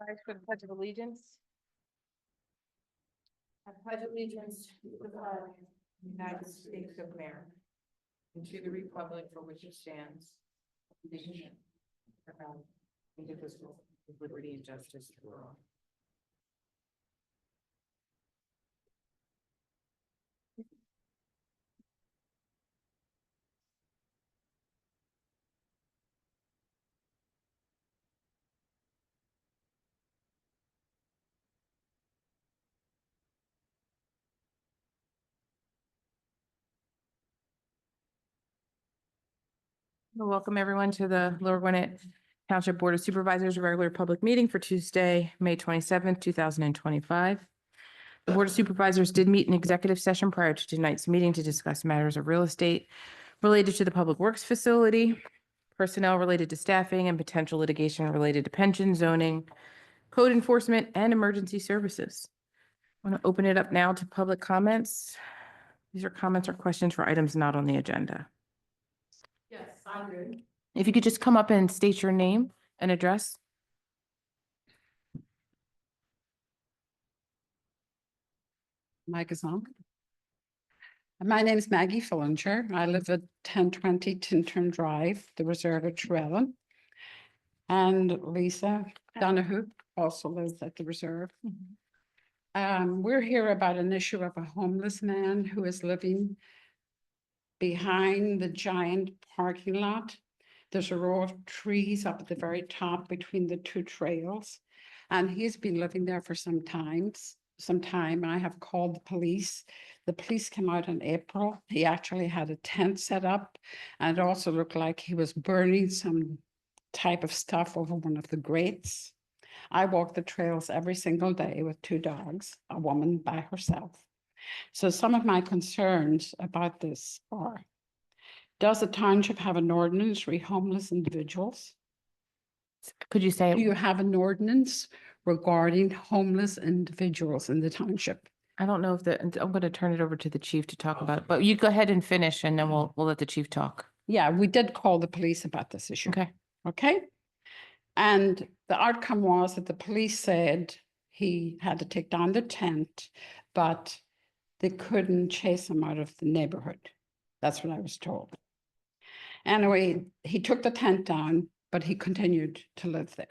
Rise for the Pledge of Allegiance. I pledge allegiance to the flag of the United States of America and to the republic for which it stands, one nation, under God, indivisible, with liberty and justice for all. Welcome everyone to the Lower Gwinnett Township Board of Supervisors regular public meeting for Tuesday, May 27th, 2025. The Board of Supervisors did meet in executive session prior to tonight's meeting to discuss matters of real estate related to the Public Works Facility, personnel related to staffing, and potential litigation related to pension, zoning, code enforcement, and emergency services. I want to open it up now to public comments. These are comments or questions for items not on the agenda. Yes, I do. If you could just come up and state your name and address. Mic is on. My name is Maggie Fillinger. I live at 1020 Tintern Drive, the Reserve at Trevin. And Lisa Donahue also lives at the Reserve. We're here about an issue of a homeless man who is living behind the giant parking lot. There's a row of trees up at the very top between the two trails. And he's been living there for some time. I have called the police. The police came out in April. He actually had a tent set up, and it also looked like he was burning some type of stuff over one of the grates. I walk the trails every single day with two dogs, a woman by herself. So some of my concerns about this are, does the township have an ordinance for homeless individuals? Could you say, Do you have an ordinance regarding homeless individuals in the township? I don't know if I'm going to turn it over to the chief to talk about it, but you go ahead and finish and then we'll let the chief talk. Yeah, we did call the police about this issue. Okay. Okay. And the outcome was that the police said he had to take down the tent, but they couldn't chase him out of the neighborhood. That's what I was told. Anyway, he took the tent down, but he continued to live there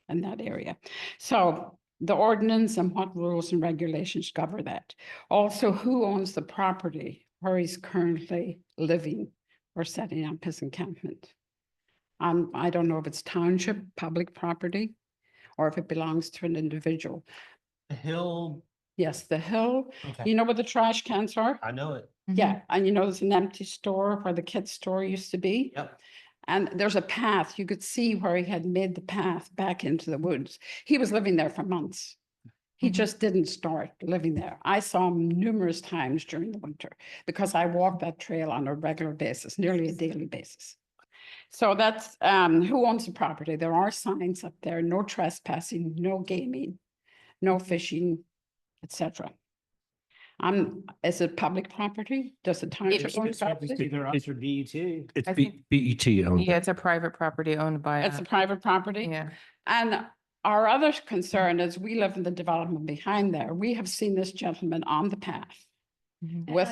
in that area. So the ordinance and what rules and regulations cover that. Also, who owns the property where he's currently living or setting up his encampment? I don't know if it's township, public property, or if it belongs to an individual. The hill, Yes, the hill. okay, You know where the trash cans are? I know it. Yeah, and you know, there's an empty store where the kids' store used to be. Yep. And there's a path. You could see where he had made the path back into the woods. He was living there for months. He Mhm. just didn't start living there. I saw him numerous times during the winter because I walk that trail on a regular basis, nearly a daily basis. So that's who owns the property. There are signs up there, no trespassing, no gaming, no fishing, etc. Is it public property? Does the township own property? It's your BUT. It's I think- BET owned. Yeah, it's a private property owned by. It's a private property? Yeah. And our other concern is we live in the development behind there. We have seen this gentleman on the path Mhm. with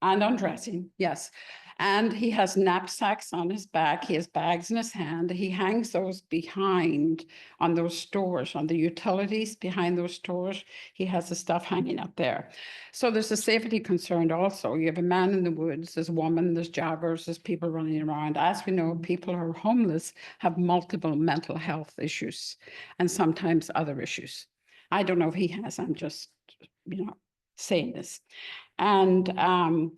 and undressing, yes. And he has knapsacks on his back. He has bags in his hand. He hangs those behind on those stores, on the utilities behind those stores. He has the stuff hanging up there. So there's a safety concern also. You have a man in the woods, there's a woman, there's joggers, there's people running around. As we know, people who are homeless have multiple mental health issues and sometimes other issues. I don't know if he has, I'm just, saying this. And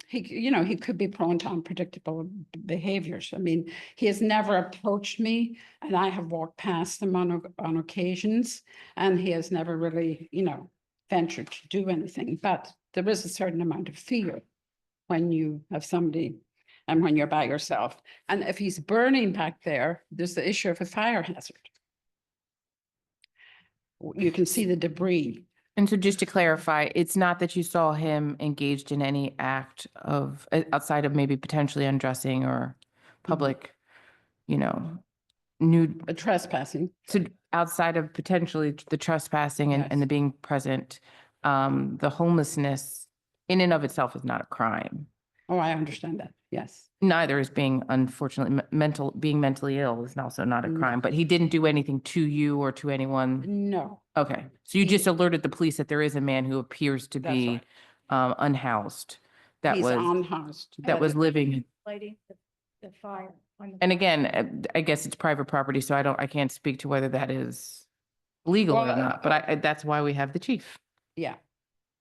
he could be prone to unpredictable behaviors. I mean, he has never approached me, and I have walked past him on occasions, and he has never really, ventured to do anything. But there is a certain amount of fear when you have somebody and when you're by yourself. And if he's burning back there, there's the issue of a fire hazard. You can see the debris. And so just to clarify, it's not that you saw him engaged in any act of outside of maybe potentially undressing or public, nude. Trespassing. So outside of potentially the trespassing and Yes. the being present, the homelessness in and of itself is not a crime. Oh, I understand that. Yes. Neither is being unfortunately being mentally ill is also not a No. crime, but he didn't do anything to you or to anyone. No, Okay, so you He- just alerted the police that there is a man who appears to That's be right. unhoused, that he's was, unhoused. that was living. Lighting the fire. on the- And again, I guess it's private property, so I can't speak to whether that is legal or Well, not, but that's why we have the chief. Yeah.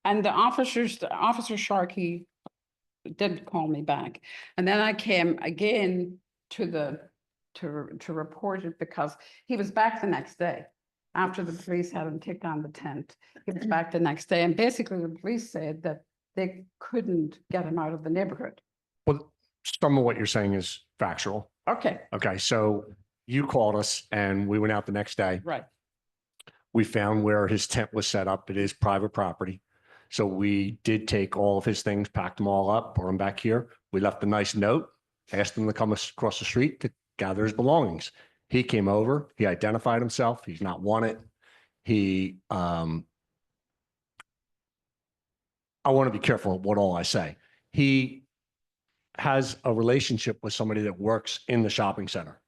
And Officer Sharkey did call me back. And then I came again to report it because he was back the next day. After the police had him take down the tent, he was back the next day. And basically the police said that they couldn't get him out of the neighborhood. Well, some of what you're saying is factual. Okay, Okay, so you called us and we went out the next day. right. We found where his tent was set up. It is private property. So we did take all of his things, packed them all up, brought them back here. We left a nice note, asked him to come across the street to gather his belongings. He came over, he identified himself. He's not wanted. I want to be careful of what all I say. He has a relationship with somebody that works in the shopping center.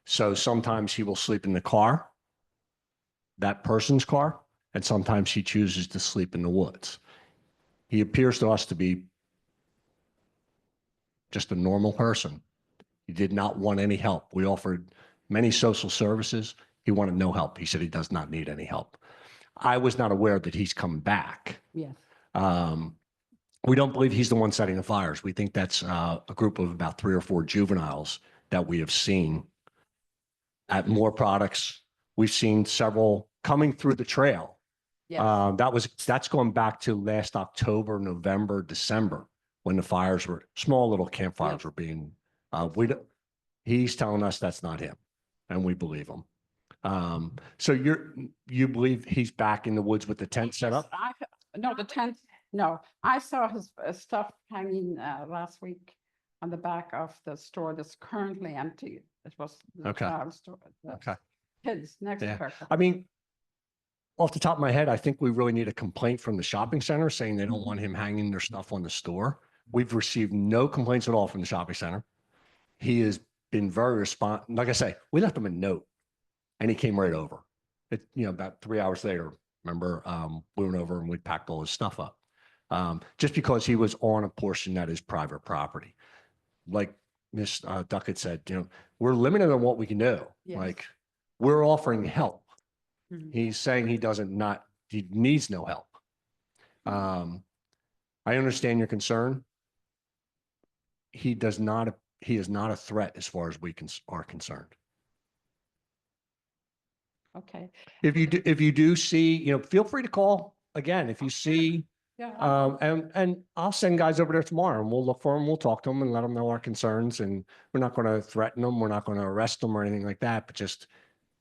So sometimes he will sleep in the car, that person's car, and sometimes he chooses to sleep in the woods. He appears to us to be just a normal person. He did not want any help. We offered many social services. He wanted no help. He said he does not need any help. I was not aware that he's come back. Yes. We don't believe he's the one setting the fires. We think that's a group of about 3 or 4 juveniles that we have seen at More Products. We've seen several coming through the trail. Yes. That's going back to last October, November, December, when the fires were, small little campfires Yep. were being, he's telling us that's not him, and we believe him. So you believe he's back in the woods with the tent set up? No, the tent, no. I saw his stuff hanging last week on the back of the store that's currently empty. It was the Okay. child store. the Okay. Kids next to Yeah. her. I mean, off the top of my head, I think we really need a complaint from the shopping center saying they don't want him hanging their stuff on the store. We've received no complaints at all from the shopping center. He has been very like I say, we left him a note and he came right over. About 3 hours later, remember, we went over and we packed all his stuff up. Just because he was on a portion that is private property. Like Ms. Duckett said, we're limited on what we can do. Yes. Like, we're offering help. Mhm. He's saying he needs no help. I understand your concern. He is not a threat as far as we are concerned. Okay, If you do see, feel free to call again. If you see, yeah. and I'll send guys over there tomorrow and we'll look for them. We'll talk to them and let them know our concerns. And we're not going to threaten them. We're not going to arrest them or anything like that, but just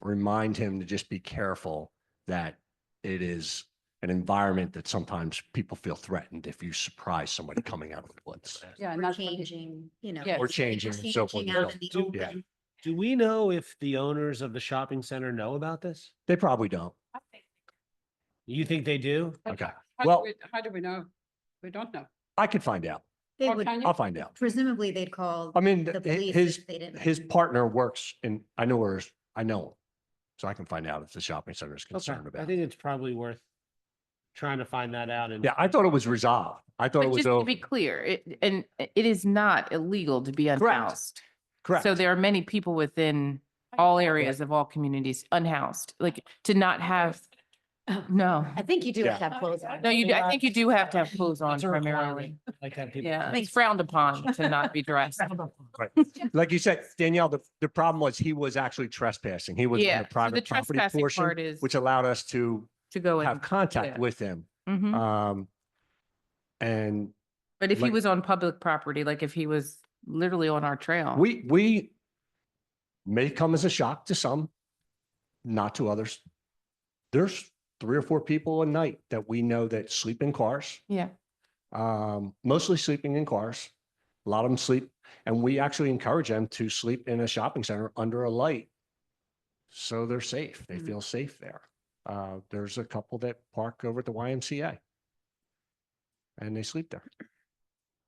remind him to just be careful that it is an environment that sometimes people feel threatened if you surprise somebody coming out of the woods. Yeah, and Or that's what he- changing, Yeah. Or changing and so forth. Changing out in the Do- open. Do we know if the owners of the shopping center know about this? They probably don't. You think they do? Okay. How do Well, how do we know? We don't know. I could find out. They Or would, can you? I'll find out. presumably they'd call I mean, the police his, if they didn't. his partner works in, I know him. So I can find out if the shopping center is Okay, concerned I about it. think it's probably worth trying to find that out. And Yeah, I thought it was resolved. I thought it But was just to over. be clear, it is not illegal to be unhoused. Correct. So there are many people within all areas of all communities unhoused, like to not have, no. I think you do have to Yeah. have clothes on. No, I think you do have to have clothes on It's a primarily. requirement, like that people. Yeah, it's frowned upon to not be dressed. Right. Like you said, Danielle, the problem was he was actually trespassing. He was in Yeah, the so the private property trespassing portion, part is which allowed us to to go have in. contact yeah. with him. Mhm. And But if he like- was on public property, like if he was literally on our trail. we may come as a shock to some, not to others. There's 3 or 4 people a night that we know that sleep in cars, Yeah, mostly sleeping in cars. A lot of them sleep, and we actually encourage them to sleep in a shopping center under a light so they're safe. They Mhm. feel safe there. There's a couple that park over at the YMCA and they sleep there.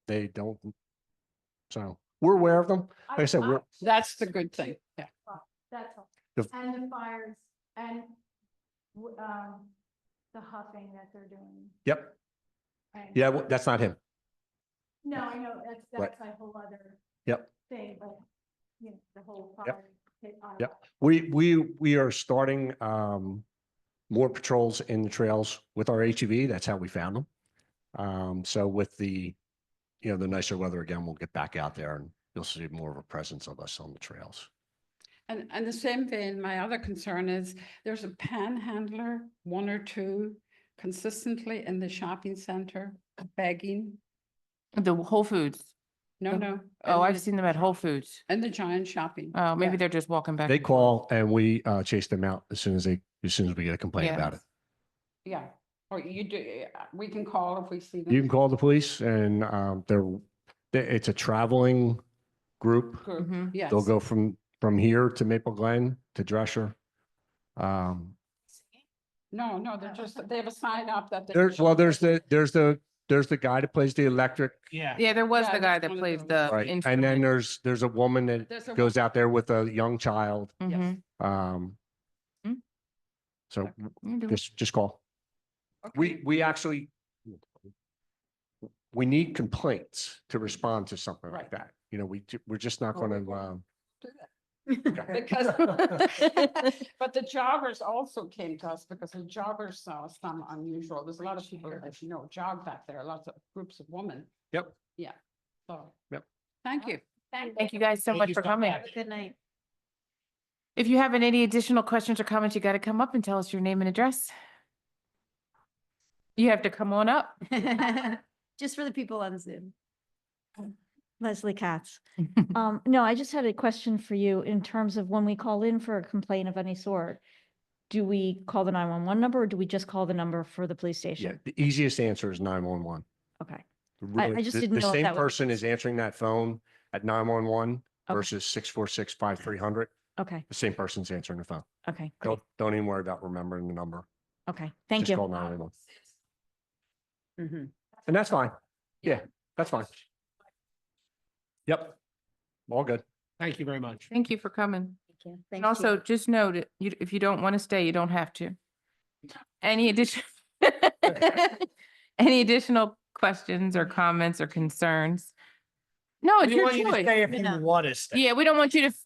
They don't, so we're aware of them. Like I said, we're, That's the good thing. Yeah. That's all. The- And the fires and, the huffing that they're doing. yep. And- Yeah, that's not him. No, I know, Right. that's a whole other Yep. thing, but, you know, the whole Yep. fire. hit on Yep. We are starting, more patrols in the trails with our HEV. That's how we found them. So with the, the nicer weather again, we'll get back out there and you'll see more of a presence of us on the trails. And the same vein, my other concern is there's a panhandler, one or two, consistently in the shopping center begging. The Whole Foods. No, The- no. Oh, in I've the- seen them at Whole Foods. In the giant shopping. Oh, maybe Yeah. they're just walking back. They and forth. call and we chase them out as soon as we get a complaint about it. Yeah, or you do, we can call if we see them. You can call the police and it's a traveling group. Group, Mhm. yes. They'll go from here to Maple Glen to Drescher. No, they're just, they have a sign up that. they- There's the guy that plays the electric, Yeah. Yeah, there was Yeah, the guy that's that one of plays those. the right? And instrument. then there's a woman There's that a goes wo- out there with a young child. Yes. Mhm. Mm. So You do it. just call. Okay. We actually, we need complaints to respond to something like Right. that. We're just not Oh, going we to, Do that. Because, but the joggers also came to us because the joggers saw some unusual. There's a lot of people, as you know, jog back there, lots of groups of women. Yep. Yeah, so. Yep. Thank you. Thank you guys so Thank much you for so coming. much. Good night. If you have any additional questions or comments, you got to come up and tell us your name and address. You have to come on up. Just for the people on Zoom. Leslie Katz. No, I just had a question for you in terms of when we call in for a complaint of any sort. Do we call the 911 number or do we just call the number for the police yeah, station? the easiest answer is 911. Okay, Really, just the- didn't the know if same that was- person is answering that phone at 911 Okay. versus 646-5300. okay, The same person's answering the phone. okay, great. Don't even worry about remembering the number. Okay, thank Just you. call 911. Mhm. And that's fine. Yeah, that's fine. Yep. All good. Thank you very much. Thank you for coming. Thank And also just note, if you don't want to stay, you don't have to. Any addition, any additional questions or comments or concerns? No, it's We your want you to choice. stay if you want to stay. Yeah, we don't want you to, It's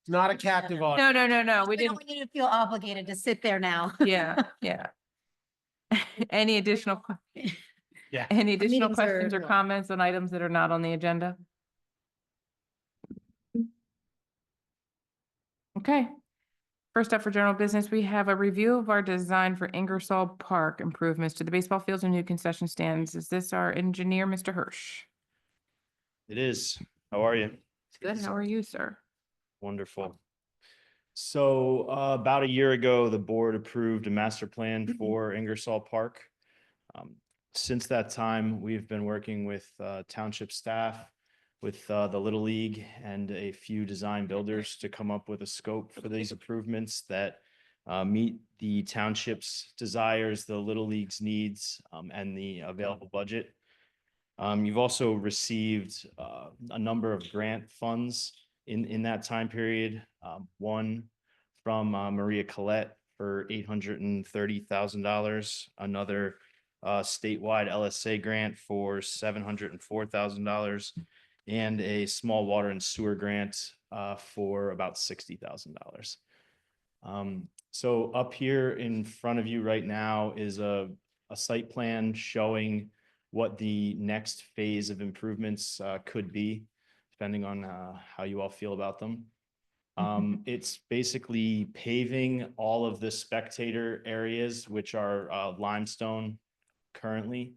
not a captive audience. no, we We don't didn't, want you to feel obligated to sit there now. yeah. Any additional, Yeah. any additional meetings are questions or long. comments on items that are not on the agenda? Okay. First up for general business, we have a review of our design for Ingersoll Park improvements to the baseball fields and new concession stands. Is this our engineer, Mr. Hirsch? It is. How are you? Good, how are you, sir? Wonderful. So about a year ago, the board approved a master plan for Ingersoll Park. Since that time, we've been working with township staff, with the Little League and a few design builders to come up with a scope for these improvements that meet the township's desires, the Little League's needs, and the available budget. You've also received a number of grant funds in that time period. One from Maria Collette for $830,000, another statewide LSA grant for $704,000, and a small water and sewer grant for about $60,000. So up here in front of you right now is a site plan showing what the next phase of improvements could be, depending on how you all feel about them. It's basically paving all of the spectator areas, which are limestone currently,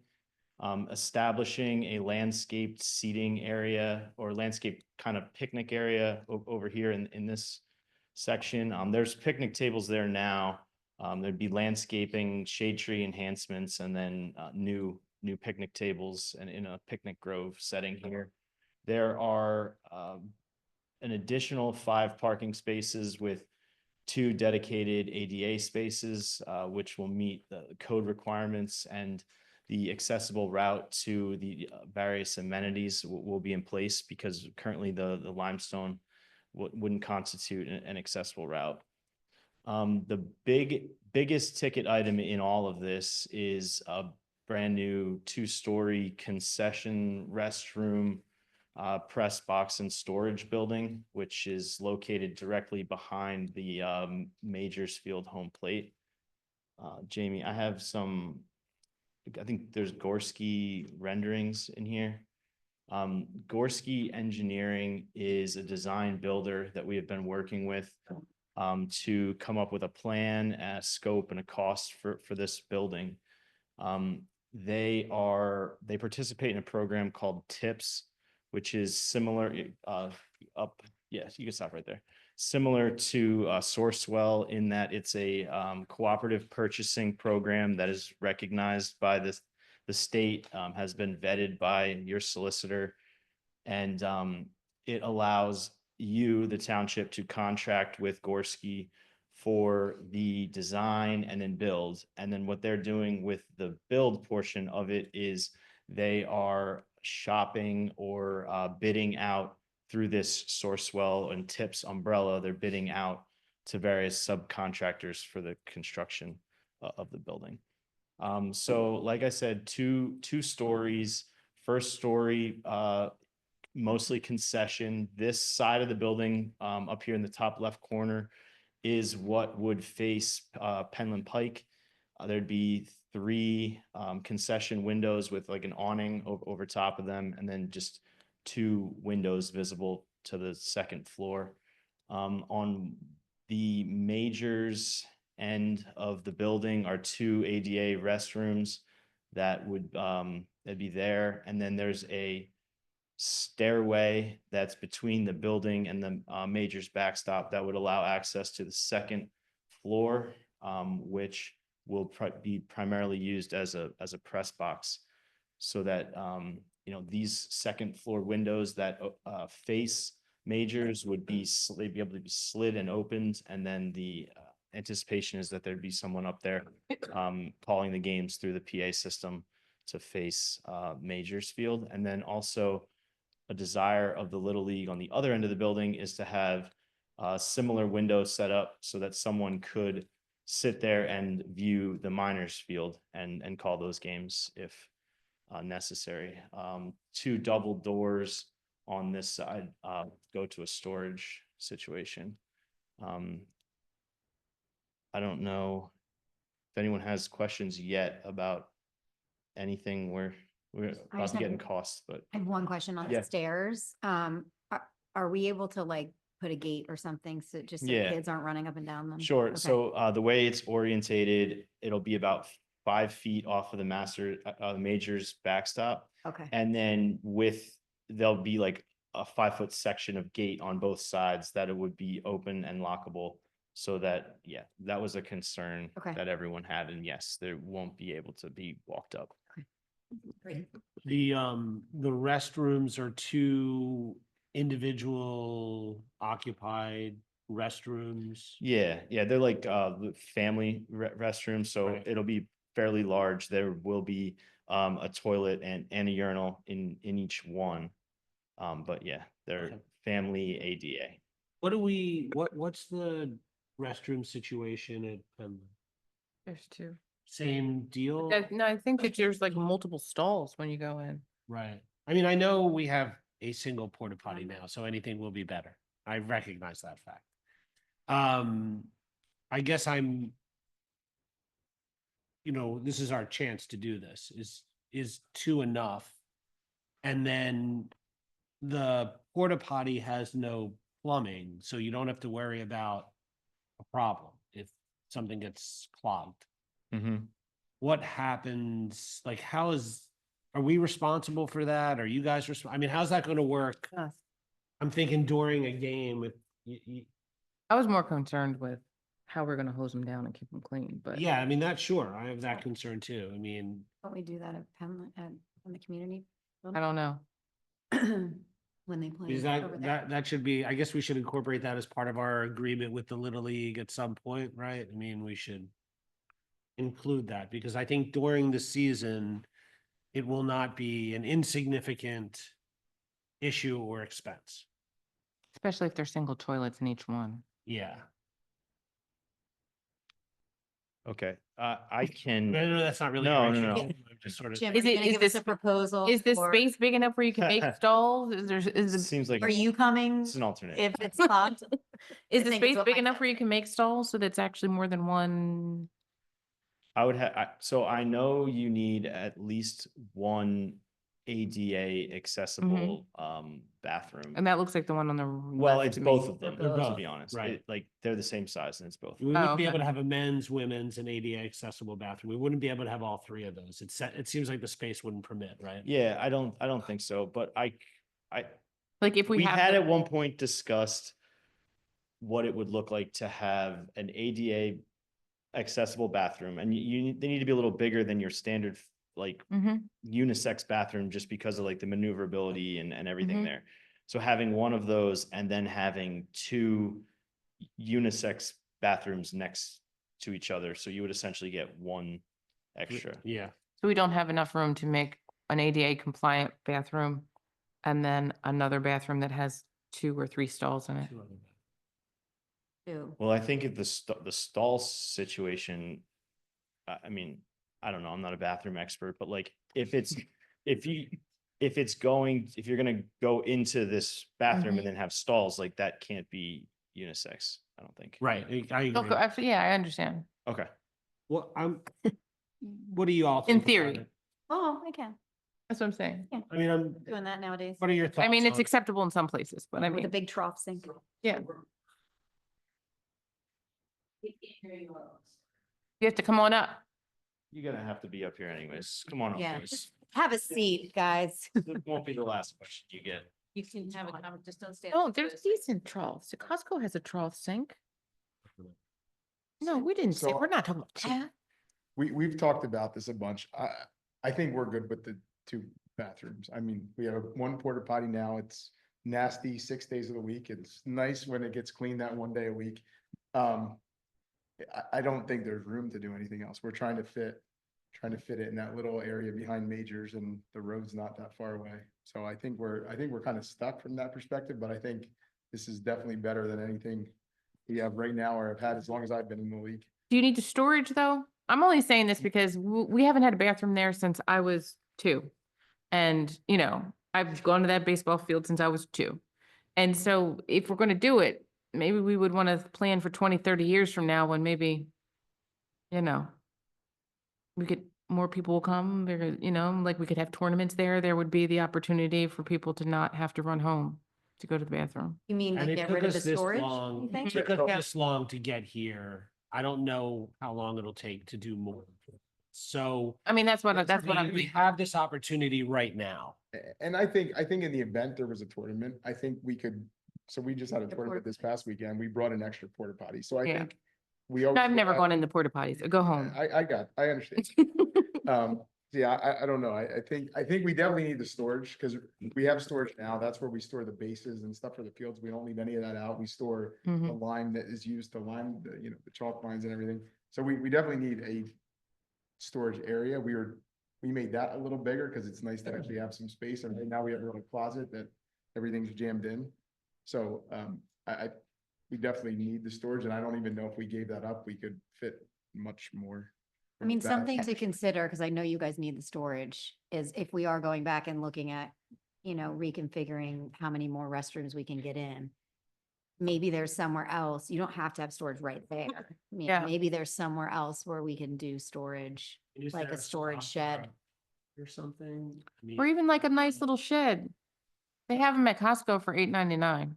establishing a landscaped seating area or landscape kind of picnic area over here in this section. There's picnic tables there now. There'd be landscaping, shade tree enhancements, and then new picnic tables and in a picnic grove setting here. There are an additional 5 parking spaces with 2 dedicated ADA spaces, which will meet the code requirements, and the accessible route to the various amenities will be in place, because currently the limestone wouldn't constitute an accessible route. The biggest ticket item in all of this is a brand new 2-story concession restroom, press box and storage building, which is located directly behind the Majors Field home plate. Jamie, I have some, I think there's Gorski renderings in here. Gorski Engineering is a design builder that we have been working with to come up with a plan, a scope, and a cost for this building. They participate in a program called TIPS, which is similar yes, you can stop right there. Similar to Sourcewell, in that it's a cooperative purchasing program that is recognized by the state, has been vetted by your solicitor, and it allows you, the township, to contract with Gorski for the design and then build. And then what they're doing with the build portion of it is they are shopping or bidding out through this Sourcewell and TIPS umbrella. They're bidding out to various subcontractors for the construction of the building. So like I said, two stories. First story, mostly concession. This side of the building, up here in the top left corner, is what would face Penland Pike. There'd be 3 concession windows with like an awning over top of them, and then just 2 windows visible to the second floor. On the Majors end of the building are 2 ADA restrooms that would that'd be there, and then there's a stairway that's between the building and the Majors backstop that would allow access to the second floor, which will be primarily used as a press box, so that these second floor windows that face Majors would be they'd be able to be slid and opened, and then the anticipation is that there'd be someone up there calling the games through the PA system to face Majors Field. And then also a desire of the Little League on the other end of the building is to have similar windows set up so that someone could sit there and view the Miners Field and call those games if necessary. 2 double doors on this side go to a storage situation. I don't know if anyone has questions yet about anything. We're about just to get have- in costs, but I have one question on Yeah. the stairs. Are we able to like put a gate or something so just so Yeah. kids aren't running up and down them? sure. Okay. So the way it's orientated, it'll be about 5 feet off of the Majors backstop. Okay, And then there'll be like a 5-foot section of gate on both sides that it would be open and lockable, so that, that was a concern Okay. that everyone had. And yes, there won't be able to be walked up. great. The restrooms are 2 individual occupied restrooms. Yeah, they're like the family restrooms, so Right. it'll be fairly large. There will be a toilet and a urinal in each one. But yeah, they're Okay. family ADA. What's the restroom situation at Penland? There's 2. Same deal? No, I think that there's like multiple stalls when you go in. Right. I mean, I know we have a single porta potty now, so anything will be better. I recognize that fact. I guess this is our chance to do this. Is 2 enough? And then the porta potty has no plumbing, so you don't have to worry about a problem if something gets clogged. What happens? Like, are we responsible for that? Are you guys I mean, how's that going to work? Us. I'm thinking during a game with, I was more concerned with how we're gonna hose them down and keep them clean, but. yeah, I mean, that's sure. I have that concern too. I mean, Don't we do that at Penland, in the community? I don't know. when they play Because over there. that should be, I guess we should incorporate that as part of our agreement with the Little League at some point, right? I mean, we should include that because I think during the season, it will not be an insignificant issue or expense. Especially if there's single toilets in each one. Yeah. Okay, I can. No, that's not really. No, our no, issue. no. I'm just sort of. Jim, are Is you it- gonna is give us this- a proposal? Is this for- space big enough where you can make stalls? Is the Seems like Are you coming it's an alternate. if it's clogged? is I the think it's space what big my enough son where you can make stalls so that's actually more than one? I would have, so I know you need at least one ADA accessible bathroom. And that looks like the one on the. Well, left it's to me. both of them, They're to both, be honest. right. Like, they're the same size and it's both. We wouldn't be okay. able to have a men's, women's and ADA accessible bathroom. We wouldn't be able to have all three of those. It seems like the space wouldn't permit, right? Yeah, I don't think so, but Like if we we have. had the- at one point discussed what it would look like to have an ADA accessible bathroom, and they need to be a little bigger than your standard, like, Mhm. unisex bathroom, just because of like the maneuverability and everything Mhm. there. So having one of those and then having two unisex bathrooms next to each other, so you would essentially get one extra. Yeah. So we don't have enough room to make an ADA compliant bathroom and then another bathroom that has 2 or 3 stalls in it. Ew. Well, I think if the stall situation, I mean, I don't know, I'm not a bathroom expert, but like, if you're gonna go into this bathroom and then have stalls, like, that can't be unisex, I don't think. Right. I agree. Okay, actually, yeah, I understand. Okay. Well, what do you all In think about theory. it? Oh, I can, That's what I'm saying. I mean, doing that nowadays. what are your thoughts? I mean, it's on it? acceptable in some places, but I With a mean, big trough sink. yeah. You have to come on up. You're gonna have to be up here anyways. Come on up, Yeah. boys. Have a seat, guys. This won't be the last question you get. You can have a conversation, just don't stand. Oh, there's decent troughs. So Costco has a trough sink. No, we didn't say, So- we're not talking about so- that. We've talked about this a bunch. I think we're good with the 2 bathrooms. I mean, we have one porta potty now. It's nasty 6 days of the week. It's nice when it gets cleaned that 1 day a week. I don't think there's room to do anything else. We're trying to fit it in that little area behind Majors, and the road's not that far away. So I think we're kind of stuck from that perspective, but I think this is definitely better than anything we have right now or have had as long as I've been in the league. Do you need the storage though? I'm only saying this because we haven't had a bathroom there since I was 2. And, you know, I've gone to that baseball field since I was 2. And so if we're going to do it, maybe we would want to plan for 20, 30 years from now when maybe, you know, more people will come, you know, like we could have tournaments there. There would be the opportunity for people to not have to run home to go to the bathroom. You mean And to it get took rid of the us this storage? long, you think? it took us this long to get here. I don't know how long it'll take to do more. So I mean, that's what I'm. we have this opportunity right now. And I think in the event there was a tournament, I think we could, so we just had a The tournament porta this past weekend. We brought an extra porta potty. So I Yeah. think we. No, always I've never have- gone in the porta potties. Go home. I understand. Yeah, I don't know. I think we definitely need the storage because we have storage now. That's where we store the bases and stuff for the fields. We don't leave any of that out. We store the Mhm. lime that is used to lime, the chalk lines and everything. So we definitely need a storage area. We made that a little bigger because it's nice to actually have some space. And right now we have a little closet that everything's jammed in. So we definitely need the storage, and I don't even know if we gave that up, we could fit much more. I mean, That- something to consider, because I know you guys need the storage, is if we are going back and looking at, reconfiguring how many more restrooms we can get in. Maybe there's somewhere else, you don't have to have storage right there. I mean, Yeah. maybe there's somewhere else where we can do storage, Is like there a storage stock shed. or something? I mean, Or even like a nice little shed. They have them at Costco for $8.99.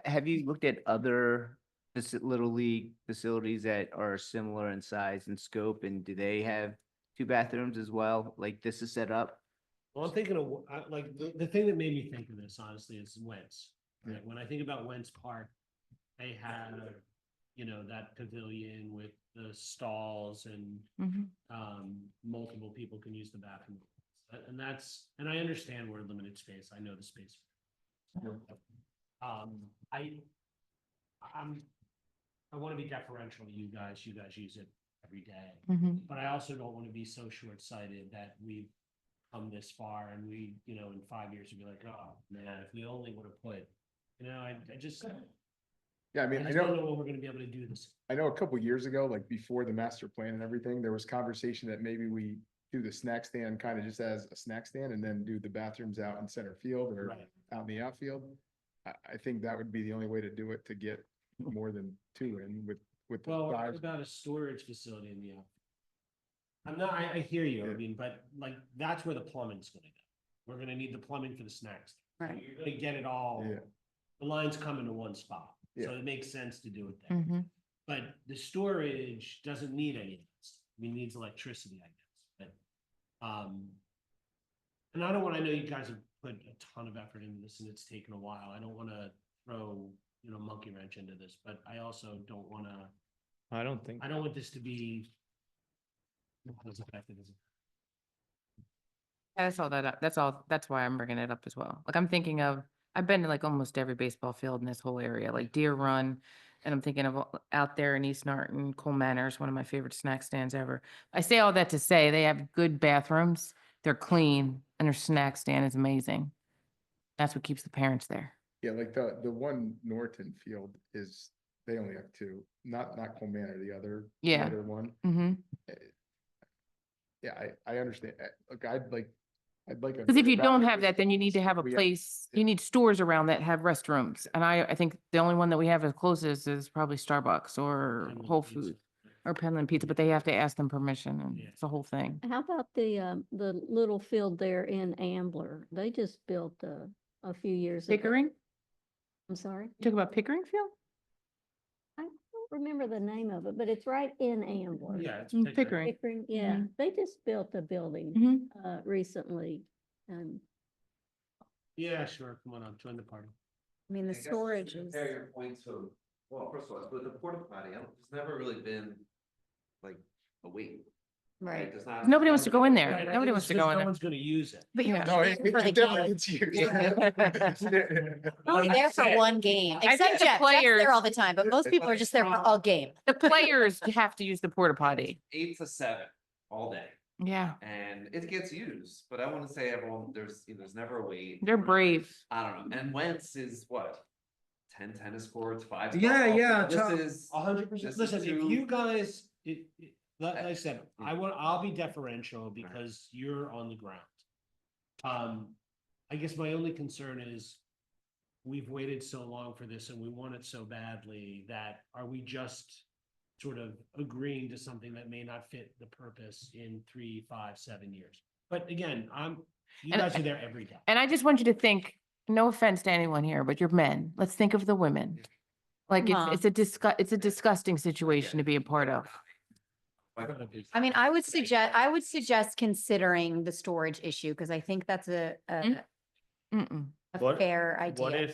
Have you looked at other Little League facilities that are similar in size and scope, and do they have 2 bathrooms as well, like this is set up? Well, I'm thinking of, like, the thing that made me think of this, honestly, is Wentz. Right? When I think about Wentz Park, they have, that pavilion with the stalls and Mhm. multiple people can use the bathroom. And that's, and I understand we're limited space. I know the space. I want to be deferential to you guys. You guys use it every day. Mhm. But I also don't want to be so short-sighted that we've come this far and we, in 5 years we'll be like, oh, man, if we only would have put, I just, Yeah, I I mean, I just don't know, know when we're gonna be able to do this. I know a couple years ago, like before the master plan and everything, there was conversation that maybe we do the snack stand kind of just as a snack stand and then do the bathrooms out in center field or Right. out in the outfield. I think that would be the only way to do it, to get more than two in with the Well, what size. about a storage facility in the outfield? I hear you, I Yeah. mean, but like, that's where the plumbing's gonna go. We're gonna need the plumbing for the snacks. Right. You're gonna get it all, Yeah. the lines come into one spot, so Yeah. it makes sense to do it there. Mhm. But the storage doesn't need any of this. I mean, it needs electricity, I guess, but, and I know you guys have put a ton of effort into this and it's taken a while. I don't wanna throw, monkey wrench into this, but I also don't wanna, I don't think. I don't want this to be not as effective as. Yeah, that's all that's why I'm bringing it up as well. Like, I'm thinking of, I've been to like almost every baseball field in this whole area, like Deer Run. And I'm thinking of out there in East Norton, Cole Manor is one of my favorite snack stands ever. I say all that to say they have good bathrooms, they're clean, and their snack stand is amazing. That's what keeps the parents there. Yeah, like the one Norton field is, they only have two, not Cole Manor, the Yeah. other one. Mm-hmm. Yeah, I understand. Look, I'd like. Because if you don't have that, then you need to have a We- place, you need stores around that have restrooms. And I think the only one that we have as closest is probably Starbucks or Penland Whole Pizza. Foods or Penland Pizza, but they have to ask them permission and Yeah. it's the whole thing. How about the little field there in Ambler? They just built a few years ago. Pickering? I'm sorry. You talk about Pickering Field? I don't remember the name of it, but it's right in Ambler. Yeah, it's Pickering. Pickering, yeah, Mhm. they just built a building Mm-hmm. recently. And Yeah, sure, come on up, join the party. I mean, the storage is. Compare your point to, well, first of all, with the porta potty, there's never really been like a wait. Right. There's not- Nobody wants to go in there. Right, Nobody wants to go in No there. one's gonna use it. But you're Yeah. No, only it there for the definitely game. gets used. Only there for one game, I think except the Jeff, Jeff's players- there all the time, but most people are just there for a game. The players have to use the porta potty. 8 to 7 all day, Yeah, and it gets used, but I want to say everyone, there's never a wait. they're brave. I don't know, and Wentz is what? 10 tennis courts, 5. Yeah, softball yeah, fields. This is. 100%. This is Listen, if too- you guys, like I said, I'll be deferential because you're on the ground. I guess my only concern is we've waited so long for this and we want it so badly that are we just sort of agreeing to something that may not fit the purpose in 3, 5, 7 years? But again, you And- guys are there every day. And I just want you to think, no offense to anyone here, but you're men. Let's think of the women. Like, Mom. it's a disgusting situation to be a part of. I mean, I would suggest considering the storage issue, because I think that's a Mm-mm. fair idea.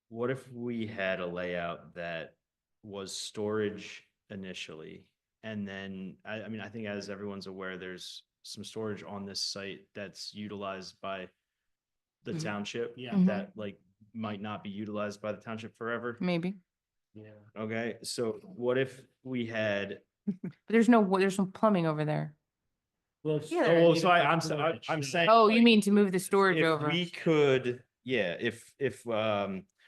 What if we had a layout that was storage initially? And then, I mean, I think as everyone's aware, there's some storage on this site that's utilized by the Mhm. township. Yeah. Mhm. That like might not be utilized by the township forever. Maybe. Yeah. Okay, so what if we had, But there's no plumbing over there. Well, it's- Yeah, oh, well, need so it I, for I'm, storage, I'm yeah. saying. Oh, you like, mean to move the storage if over? we could, yeah, if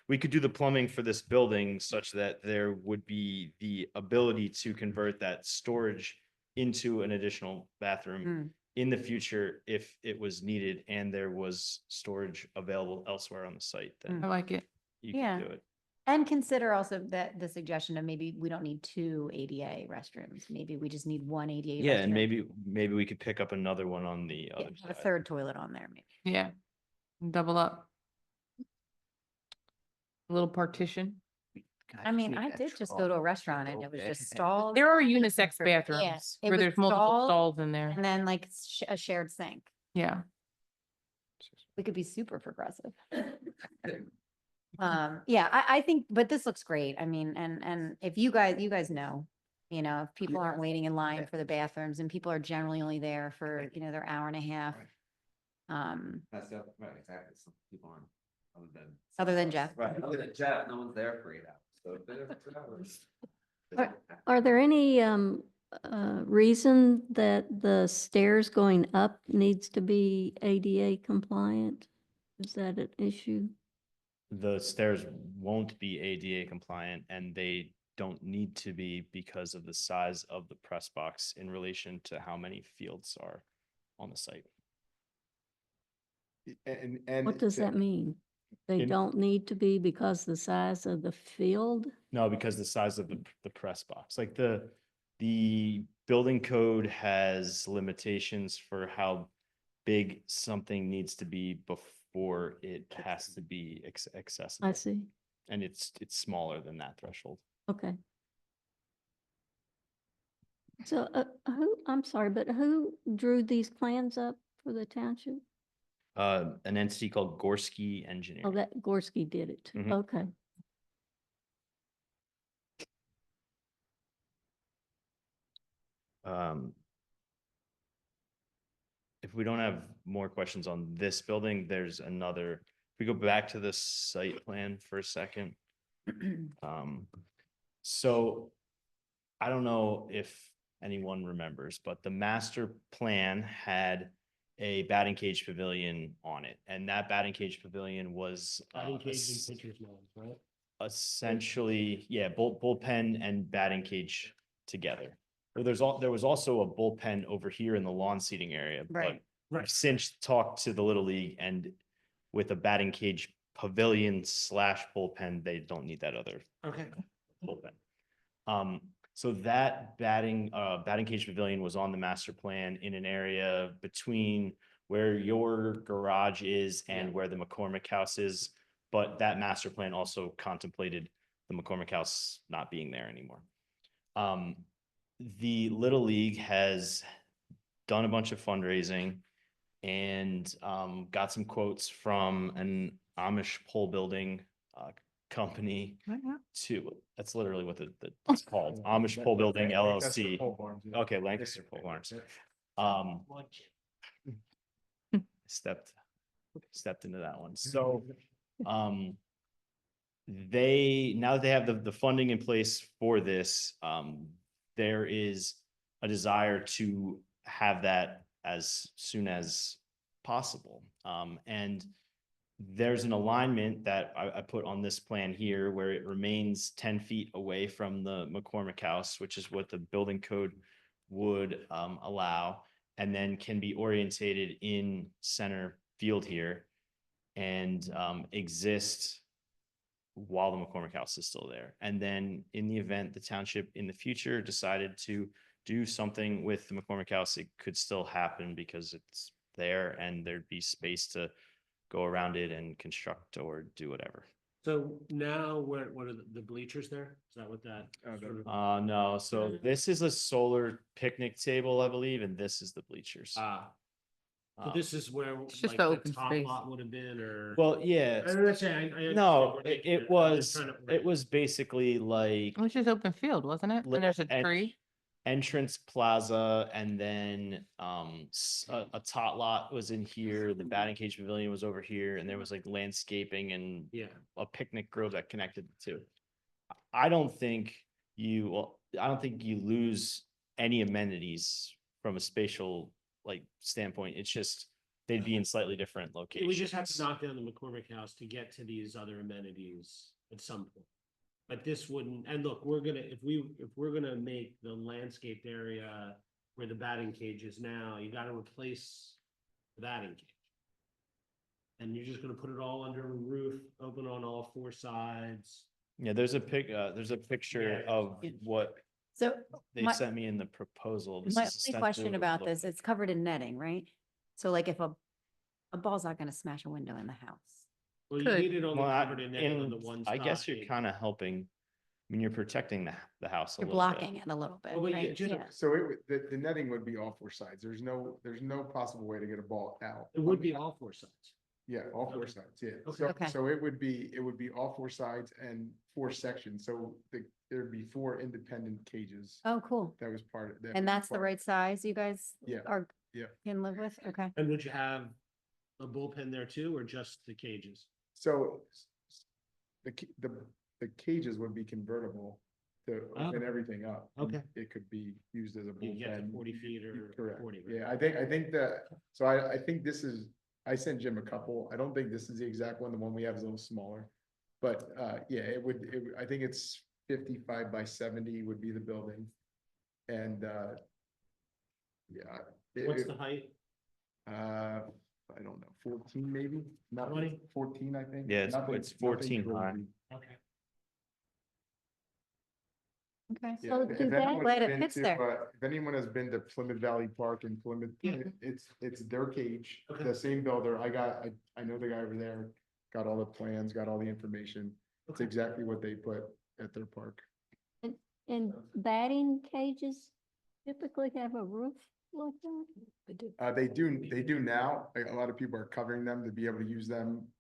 we could do the plumbing for this building such that there would be the ability to convert that storage into an additional bathroom Mm. in the future if it was needed and there was storage available elsewhere on the site, I then like it. you Yeah. could do it. And consider also that the suggestion of maybe we don't need 2 ADA restrooms. Maybe we just need 1 ADA. Yeah, and restroom. maybe we could pick up another one on the Yeah, other have a side. third toilet on there, maybe. Yeah. Double up. A little partition. I mean, I did just go to a restaurant and it was just stalls. There are unisex Yeah, bathrooms it where was there's multiple stalls stalls in there. And then like a shared sink. Yeah. We could be super progressive. Yeah, I think, but this looks great. I mean, and if you guys know, You know, if people aren't waiting in line for the bathrooms and people are generally only there for, you know, their hour and a half. That's the, right, exactly, some people aren't, Other than Jeff. Right, other than Jeff, no one's there for 8 hours, so if they're there for 2 hours. Are there any reason that the stairs going up needs to be ADA compliant? Is that an issue? The stairs won't be ADA compliant and they don't need to be because of the size of the press box in relation to how many fields are on the site. And. What does to- that mean? They In- don't need to be because the size of the field? No, because the size of the press box, like the building code has limitations for how big something needs to be before it has to be accessible. I see. And it's smaller than that threshold. Okay. So I'm sorry, but who drew these plans up for the township? An entity called Gorski Oh, Engineering. that Gorski did it. Mhm. Okay. If we don't have more questions on this building, there's another, if we go back to the site plan for a second. So I don't know if anyone remembers, but the master plan had a batting cage pavilion on it, and that batting cage pavilion was Batting cage and pitcher's mound, right? essentially, yeah, bullpen and batting cage together. Well, there was also a bullpen over here in the lawn seating area, but Right. I've since talked to the Little League, and with a batting cage pavilion / bullpen, they don't need that other Okay. bullpen. So that batting cage pavilion was on the master plan in an area between where your garage is and where the McCormick House is. But that master plan also contemplated the McCormick House not being there anymore. The Little League has done a bunch of fundraising and got some quotes from an Amish pole building company to, that's literally what it's called, Amish Pole Building Lancaster LLC. Pole Barns, yeah. Okay, Lancaster Pole Barns. Stepped into that one. So now that they have the funding in place for this, there is a desire to have that as soon as possible. And there's an alignment that I put on this plan here where it remains 10 feet away from the McCormick House, which is what the building code would allow, and then can be orientated in center field here and exist while the McCormick House is still there. And then in the event the township in the future decided to do something with the McCormick House, it could still happen because it's there and there'd be space to go around it and construct or do whatever. So now what are the bleachers there? Is that what that? sort of- No, so this is a solar picnic table, I believe, and this is the bleachers. So this is where It's just like the the open top space. lot would have been, or? Well, yeah, I understand. I no, understand. it I'm just was, trying to- it was basically like It was just open field, wasn't it? And there's a and- tree. entrance plaza, and then a tot lot was in here, the batting cage pavilion was over here, and there was like landscaping and Yeah. a picnic grove that connected the two. I don't think you lose any amenities from a spatial like standpoint. It's just they'd be in slightly different locations. We just have to knock down the McCormick House to get to these other amenities at some point. But this wouldn't, and look, if we're gonna make the landscaped area where the batting cage is now, you gotta replace the batting cage. And you're just gonna put it all under a roof, open on all 4 sides. Yeah, there's a picture Yeah. of what So they my, sent me in the proposal. This my is only essentially question what it about looked this, like. it's covered in netting, right? So like if a ball's not gonna smash a window in the house. Well, you Could. need it only Well, covered in that on the one I guess you're side. kind of helping. I mean, you're protecting the house a You're little bit. blocking it a little bit, Well, but you right? just- Yeah. So the netting would be all 4 sides. There's no possible way to get a ball out. It would be all 4 sides. Yeah, all four sides, yeah. Okay. So, Okay. so it would be all four sides and four sections, so there'd be four independent cages. Oh, cool. That was part of that. And was that's the part- right size you guys Yeah, are, yeah. can live with? Okay. And would you have a bullpen there too, or just the cages? So the cages would be convertible to open Oh. everything up. and Okay. It could be used as a You can get to bullpen. 40 feet or Correct. 40, right? Yeah, I think that, so I think this is, I sent Jim a couple. I don't think this is the exact one. The one we have is a little smaller. But yeah, I think it's 55 by 70 would be the building. And yeah. What's the height? I don't know, 14 maybe, not 20? 14, I think. Yeah, it's Nothing 14 high. crazy. Okay. Okay. Yeah, So if do that- anyone's Glad it been fits to, there. If anyone has been to Plymouth Valley Park in Plymouth, Yeah. it's their cage, Okay. the same builder. I know the guy over there, got all the plans, got all the information. It's Okay. exactly what they put at their park. And batting cages typically have a roof like that? They do now. A lot of people are covering them to be able to use them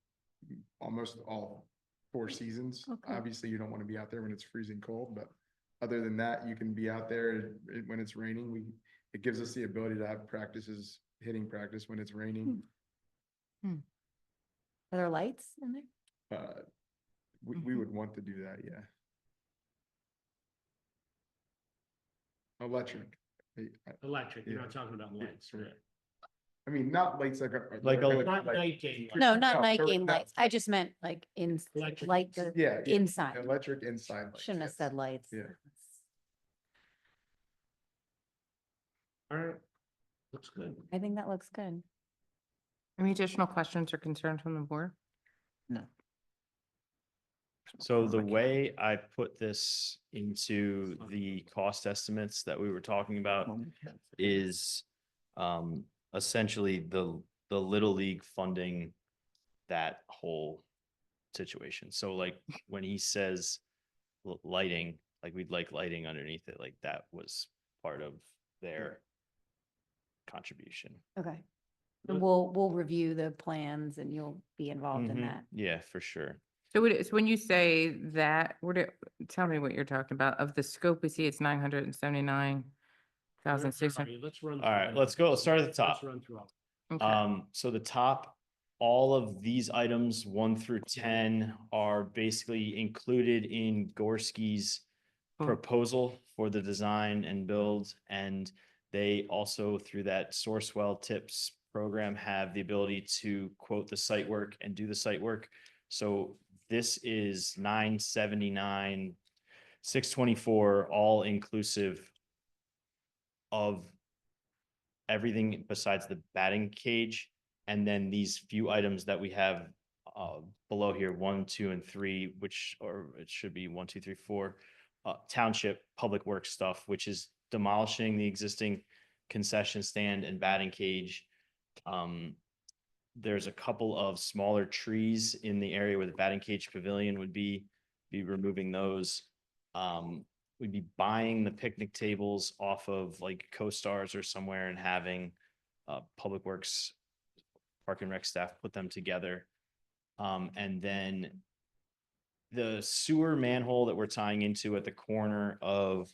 almost all 4 seasons. Okay. Obviously, you don't want to be out there when it's freezing cold, but other than that, you can be out there when it's raining. It gives us the ability to have practices, hitting practice when it's raining. Are there lights in there? We would want to do that, yeah. Electric. Electric, you're Yeah. not talking about Yeah, lights, right. right? I mean, not lights Like a- Not night game. lights. No, not No, night there- game no. lights. I just meant like Electric. like the Yeah. inside. Electric inside. lights, Shouldn't have yes. said lights. Yeah. All right. Looks good. I think that looks good. Any additional questions or concerns from the board? So the way I put this into the cost estimates that we were talking about is essentially the Little League funding that whole situation. So like when he says lighting, like we'd like lighting underneath it, like that was part of their contribution. Okay. And we'll review the plans and you'll be involved in Mhm. that. Yeah, for sure. So when you say that, tell me what you're talking about. Of the scope we see, it's 979,600. Let's run. All right, through let's them. go. Let's start at the top. Let's run through all. Okay. So the top, all of these items, 1 through 10, are basically included in Gorski's Cool. proposal for the design and build. And they also, through that Sourcewell Tips program, have the ability to quote the site work and do the site work. So this is 979, 624, all inclusive of everything besides the batting cage. And then these few items that we have below here, 1, 2, and 3, which, or it should be 1, 2, 3, 4, township public works stuff, which is demolishing the existing concession stand and batting cage. There's a couple of smaller trees in the area where the batting cage pavilion would be removing those. We'd be buying the picnic tables off of like Co-Stars or somewhere and having Public Works Park and Rec staff put them together. And then the sewer manhole that we're tying into at the corner of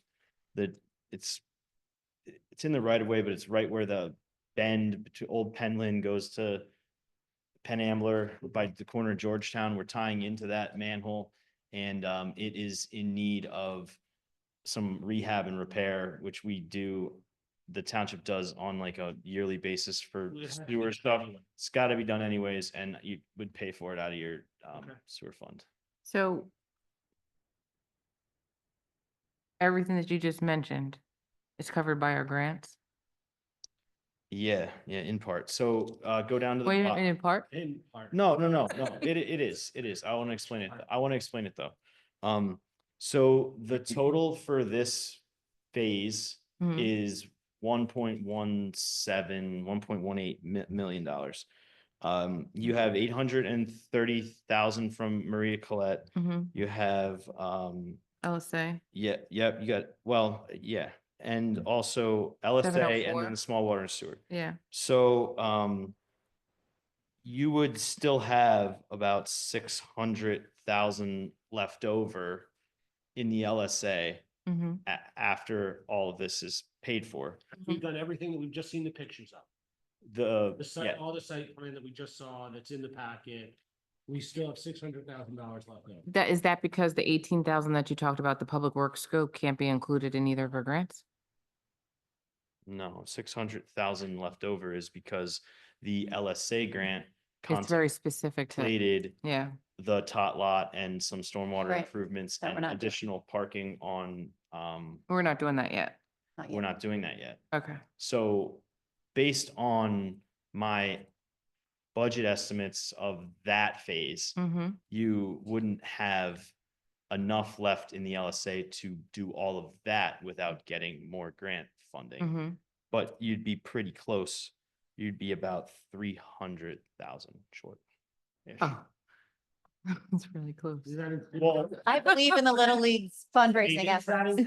it's in the right of way, but it's right where the bend to Old Penland goes to Penn Ambler by the corner of Georgetown. We're tying into that manhole, and it is in need of some rehab and repair, which we do. The township does on like a yearly basis for It has to be sewer done stuff. anyway. It's got to be done anyways, and you would pay for it out of your Okay. sewer fund. So everything that you just mentioned is covered by our grants? Yeah, in part. So go down to the Wait, bottom. in part? In part. No. It is. I want to explain it. I want to explain it though. So the total for this phase Mhm. is $1.18 million. You have 830,000 from Maria Colette. Mhm. You have LSA, you got and also LSA and 704. then the small water and sewer. yeah. So you would still have about 600,000 left over in the LSA Mhm. after all of this is paid for. We've done everything that we've just seen the pictures of. The, The site, yeah, all the site plan that we just saw that's in the packet. We still have $600,000 left over. That, is that because the 18,000 that you talked about, the public works scope can't be included in either of our grants? no, 600,000 left over is because the LSA grant It's very specific to, contemplated yeah. the tot lot and some stormwater Right, improvements that we're and not doing. additional parking on, We're not doing that yet. we're not doing that yet. Okay. So based on my budget estimates of that phase, Mm-hmm. you wouldn't have enough left in the LSA to do all of that without getting more grant funding. Mm-hmm. But you'd be pretty close. You'd be about 300,000 short. Oh. It's really close. Well, I believe in the Little League's fundraising Is that efforts.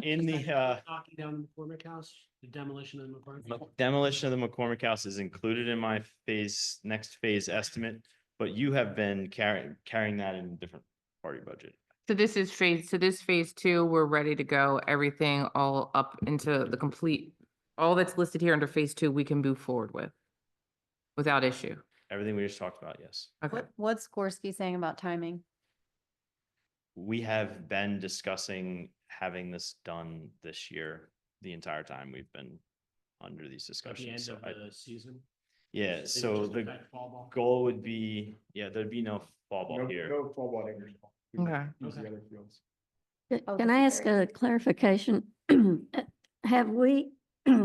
in the Knocking down the McCormick House, the demolition of the McCormick House. demolition of the McCormick House is included in my next phase estimate, but you have been carrying that in a different party budget. So this is phase 2, we're ready to go. Everything all up into the complete, all that's listed here under phase 2, we can move forward with without issue. Everything we just talked about, yes. Okay. What's Gorski saying about timing? We have been discussing having this done this year, the entire time we've been under these At the discussions. end So of the season. yeah, They so just the affect fall ball. goal would be, yeah, there'd be no fall ball No, here. no fall ball in your ball. Okay. Use the other fields. Oh, Can this I is ask very a clarification? Have we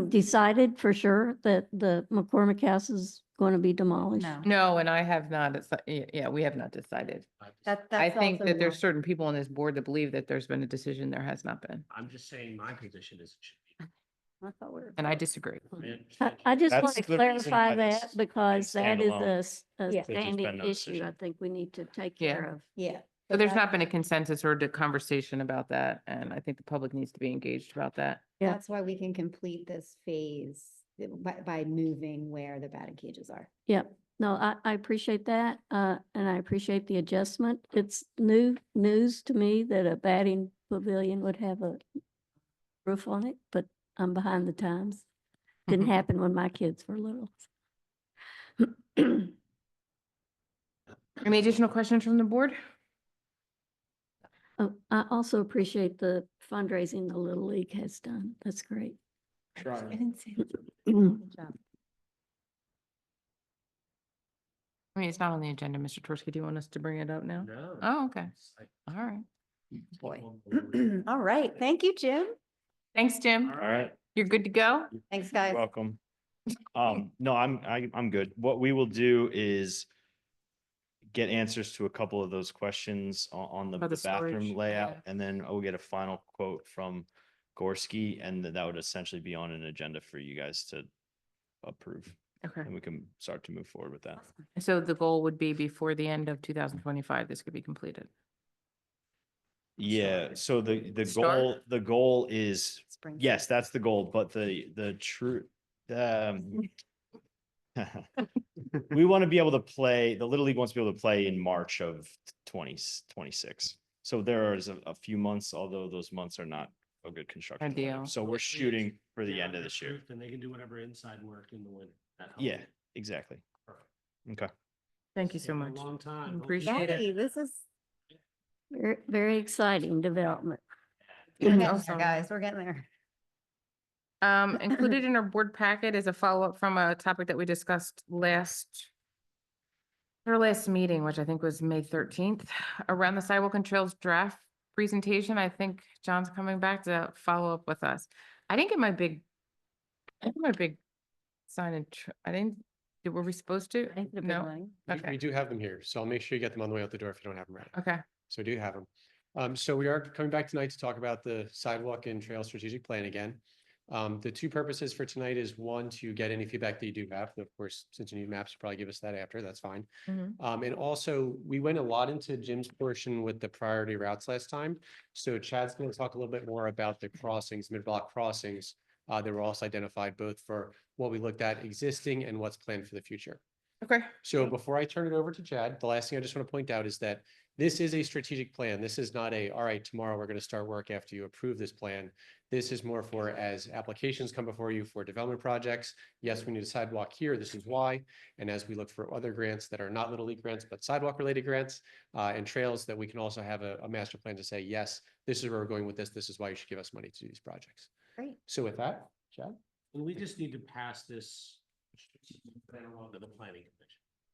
decided for sure that the McCormick House is going to be demolished? No. No, and I have not, yeah, we have not decided. That's I think also that there's not- certain people on this board that believe that there's been a decision, there has not been, I'm just saying my position is it should be. I thought we were. and I disagree. I just That's want to the reason clarify why that it's because that is standalone. a Yeah. There's been standing no issue decision. I think we need to take Yeah. care of. Yeah. So there's not been a consensus or a conversation about that, and I think the public needs to be engaged about that. Yeah. That's why we can complete this phase by moving where the batting cages are. Yep. No, I appreciate that. And I appreciate the adjustment. It's new news to me that a batting pavilion would have a roof on it, but I'm behind the times. Didn't happen when my kids were little. Any additional questions from the board? Oh, I also appreciate the fundraising the Little League has done. That's great. Trying. Good job. I mean, it's not on the agenda, Mr. Torski. Do you want us to bring it up now? No. Oh, okay. All right. Boy. All right. Thank you, Jim. Thanks, Jim. All right. You're good to go? Thanks, guys. Welcome. No, I'm good. What we will do is get answers to a couple of those questions on the About the bathroom storage, layout, yeah. and then we'll get a final quote from Gorski, and that would essentially be on an agenda for you guys to approve, Okay. and we can start to move forward with that. So the goal would be before the end of 2025, this could be completed. Yeah, so Start? the goal is, Spring. yes, that's the goal, but the true, we want to be able to play, the Little League wants to be able to play in March of 2026. So there is a few months, although those months are not a good construction. weather. Ideal. So we're shooting for the end of this year. And they can do whatever inside work in the winter. That helps. Yeah, exactly. Perfect. Okay. Thank you so Taken a much. Long time. Appreciate it. Yay, this is, Very, very exciting development. we're Mhm. getting Also- there, guys. We're getting there. Included in our board packet is a follow-up from a topic that we discussed our last meeting, which I think was May 13th, around the sidewalk and trails draft presentation. I think John's coming back to follow up with us. I didn't get my big sign and, were we supposed to? I think the big No? one. We Okay, do have them here, so I'll make sure you get them on the way out the door if you don't have them ready. okay. So we do have them. So we are coming back tonight to talk about the sidewalk and trail strategic plan again. The two purposes for tonight is one, to get any feedback that you do have. Of course, since you need maps, you'll probably give us that after, that's fine. Mhm. And also, we went a lot into Jim's portion with the priority routes last time. So Chad's going to talk a little bit more about the crossings, mid-block crossings. That were also identified both for what we looked at existing and what's planned for the future. Okay. So before I turn it over to Chad, the last thing I just want to point out is that this is a strategic plan. This is not a, all right, tomorrow we're going to start work after you approve this plan. This is more for as applications come before you for development projects. Yes, we need a sidewalk here. This is why. And as we look for other grants that are not Little League grants, but sidewalk related grants and trails, that we can also have a master plan to say, yes, this is where we're going with this. This is why you should give us money to do these projects. Great. So with that, Chad? And we just need to pass this plan along to the planning commission.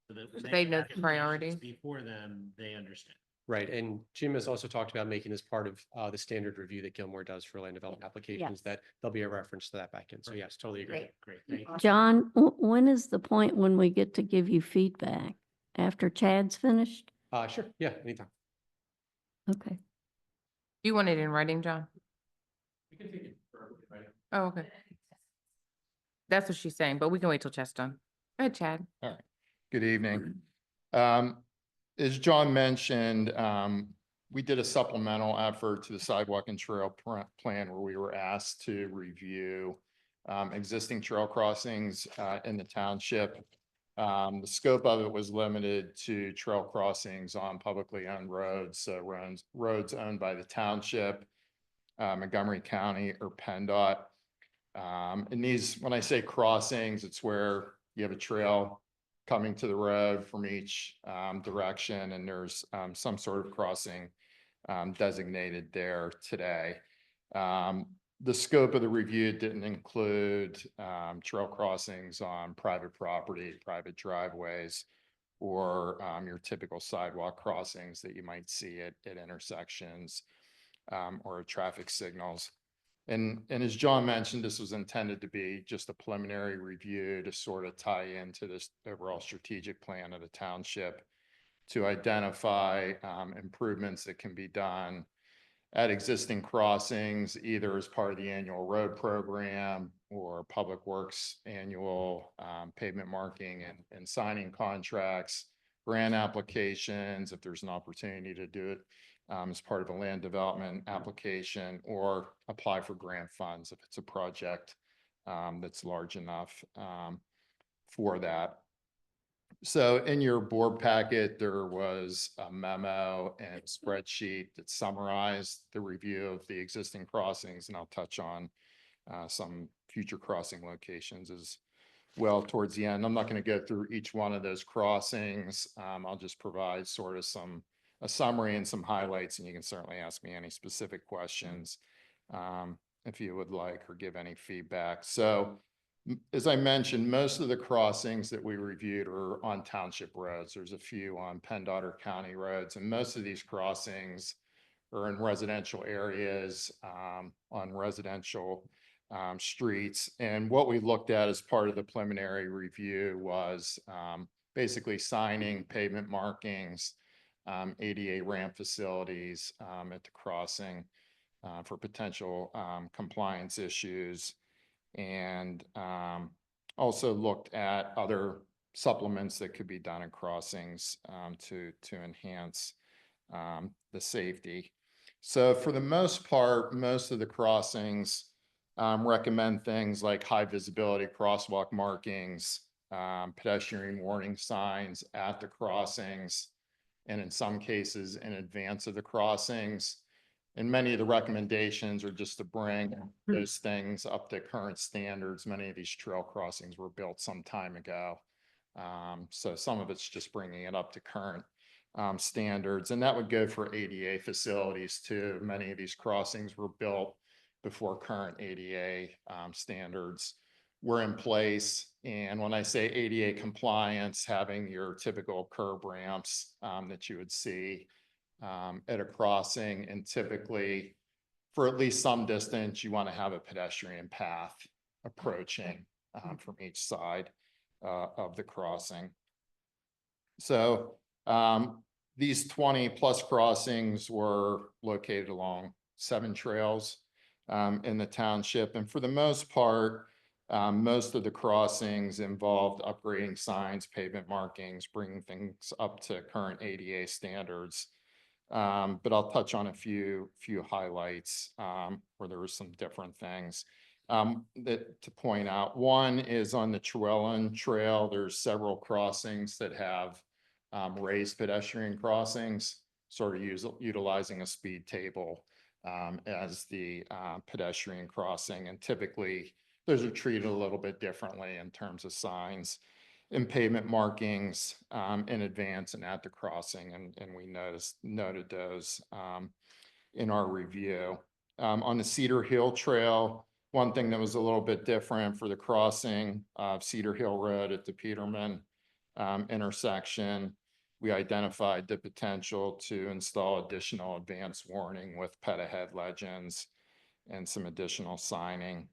So that when They know have the priority. applications before them, they understand. Right, and Jim has also talked about making this part of the standard review that Gilmore does for land development applications, that there'll be a reference to that back in. So yes, totally agree. Great. Great, thank you. John, when is the point when we get to give you feedback? After Chad's finished? Sure, yeah, anytime. Okay. You want it in writing, John? We can take it for, right? Oh, okay. That's what she's saying, but we can wait till Chad's done. Go ahead, Chad. Good evening. As John mentioned, we did a supplemental effort to the sidewalk and trail plan where we were asked to review existing trail crossings in the township. The scope of it was limited to trail crossings on publicly owned roads, so roads owned by the township, Montgomery County, or PennDOT. And these, when I say crossings, it's where you have a trail coming to the road from each direction, and there's some sort of crossing designated there today. The scope of the review didn't include trail crossings on private property, private driveways, or your typical sidewalk crossings that you might see at intersections or traffic signals. And as John mentioned, this was intended to be just a preliminary review to sort of tie into this overall strategic plan of the township to identify improvements that can be done at existing crossings, either as part of the annual road program or Public Works annual pavement marking and signing contracts, grant applications, if there's an opportunity to do it as part of a land development application, or apply for grant funds if it's a project that's large enough for that. So in your board packet, there was a memo and spreadsheet that summarized the review of the existing crossings, and I'll touch on some future crossing locations as well towards the end. I'm not going to go through each one of those crossings. I'll just provide sort of a summary and some highlights, and you can certainly ask me any specific questions if you would like, or give any feedback. So as I mentioned, most of the crossings that we reviewed are on township roads. There's a few on PennDOT or county roads, and most of these crossings are in residential areas, on residential streets. And what we looked at as part of the preliminary review was basically signing pavement markings, ADA ramp facilities at the crossing for potential compliance issues, and also looked at other supplements that could be done at crossings to enhance the safety. So for the most part, most of the crossings recommend things like high visibility crosswalk markings, pedestrian warning signs at the crossings, and in some cases in advance of the crossings. And many of the recommendations are just to bring those things up to current standards. Many of these trail crossings were built some time ago. So some of it's just bringing it up to current standards, and that would go for ADA facilities too. Many of these crossings were built before current ADA standards were in place. And when I say ADA compliance, having your typical curb ramps that you would see at a crossing, and typically for at least some distance, you want to have a pedestrian path approaching from each side of the crossing. So these 20 plus crossings were located along 7 trails in the township. And for the most part, most of the crossings involved upgrading signs, pavement markings, bringing things up to current ADA standards. But I'll touch on a few highlights where there were some different things. that to point out. One is on the Trewellen Trail. There's several crossings that have raised pedestrian crossings, sort of utilizing a speed table as the pedestrian crossing. And typically, those are treated a little bit differently in terms of signs and pavement markings in advance and at the crossing. And we noted those in our review. On the Cedar Hill Trail, one thing that was a little bit different for the crossing of Cedar Hill Road at the Peterman intersection, we identified the potential to install additional advanced warning with pet ahead legends and some additional signing.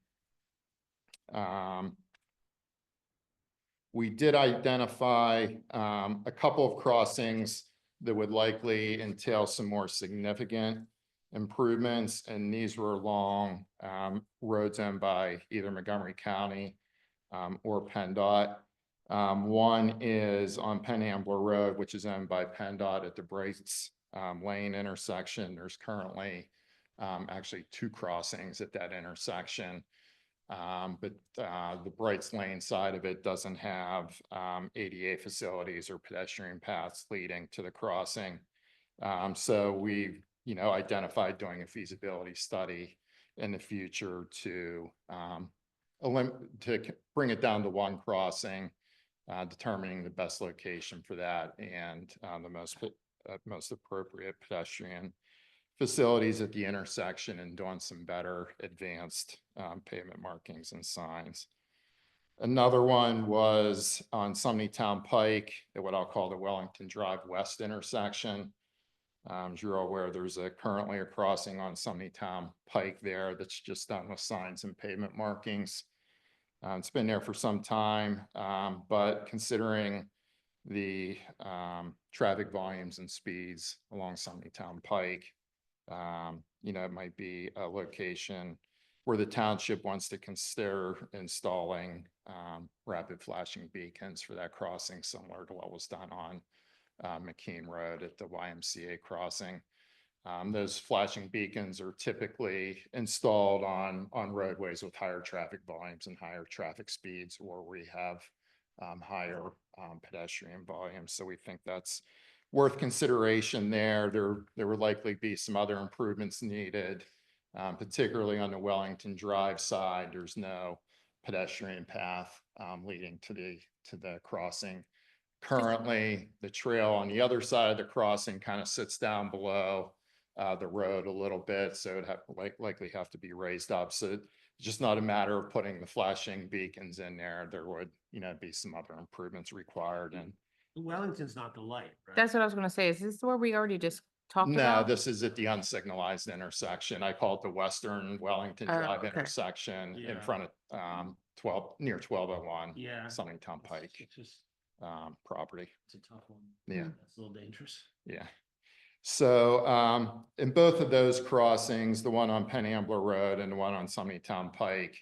We did identify a couple of crossings that would likely entail some more significant improvements, and these were along roads owned by either Montgomery County or PennDOT. One is on Penn Ambler Road, which is owned by PennDOT at the Brights Lane intersection. There's currently actually 2 crossings at that intersection. But the Brights Lane side of it doesn't have ADA facilities or pedestrian paths leading to the crossing. So we, identified doing a feasibility study in the future to bring it down to 1 crossing, determining the best location for that and the most appropriate pedestrian facilities at the intersection and doing some better advanced pavement markings and signs. Another one was on Sumney Town Pike at what I'll call the Wellington Drive West intersection. As you're all aware, there's currently a crossing on Sumney Town Pike there that's just done with signs and pavement markings. It's been there for some time, but considering the traffic volumes and speeds along Sumney Town Pike, it might be a location where the township wants to consider installing rapid flashing beacons for that crossing, similar to what was done on McKean Road at the YMCA crossing. Those flashing beacons are typically installed on roadways with higher traffic volumes and higher traffic speeds, or we have higher pedestrian volumes. So we think that's worth consideration there. There would likely be some other improvements needed, particularly on the Wellington Drive side. There's no pedestrian path leading to the crossing. Currently, the trail on the other side of the crossing kind of sits down below the road a little bit, so it'd likely have to be raised up. So it's just not a matter of putting the flashing beacons in there. There would, be some other improvements required. And Wellington's not the light, right? That's what I was gonna say. Is this where we already just talked no, about? this is at the unsignalized intersection. I call it the Western Wellington Oh, Drive okay. intersection in Yeah. front of 1201 Yeah. Sunnington Pike It's just, property. it's a tough one. Yeah. It's a little dangerous. Yeah. So in both of those crossings, the one on Penn Ambler Road and the one on Sunnington Pike,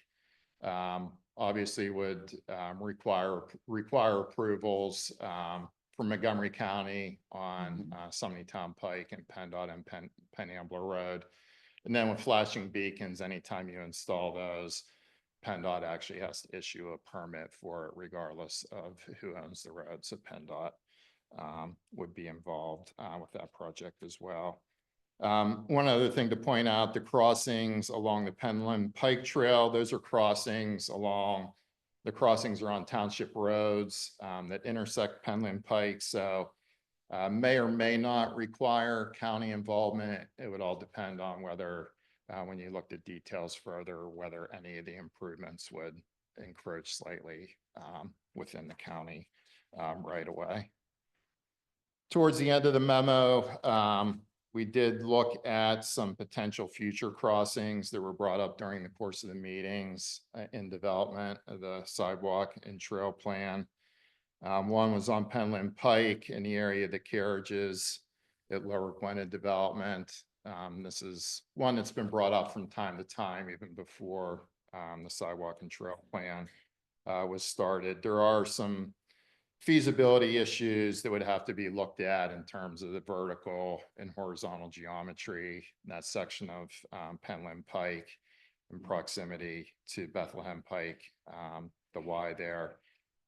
obviously would require approvals from Montgomery County on Sunnington Pike and PennDOT and Penn Ambler Road. And then with flashing beacons, anytime you install those, PennDOT actually has to issue a permit for it regardless of who owns the road. So PennDOT would be involved with that project as well. One other thing to point out, the crossings along the Penland Pike Trail, those are crossings are on township roads that intersect Penland Pike. So may or may not require county involvement. It would all depend on whether, when you looked at details further, whether any of the improvements would encroach slightly within the county right away. Towards the end of the memo, we did look at some potential future crossings that were brought up during the course of the meetings in development of the sidewalk and trail plan. One was on Penland Pike in the area of the carriages at Lower Gwinnett Development. This is one that's been brought up from time to time, even before the sidewalk and trail plan was started. There are some feasibility issues that would have to be looked at in terms of the vertical and horizontal geometry in that section of Penland Pike. in proximity to Bethlehem Pike, the Y there.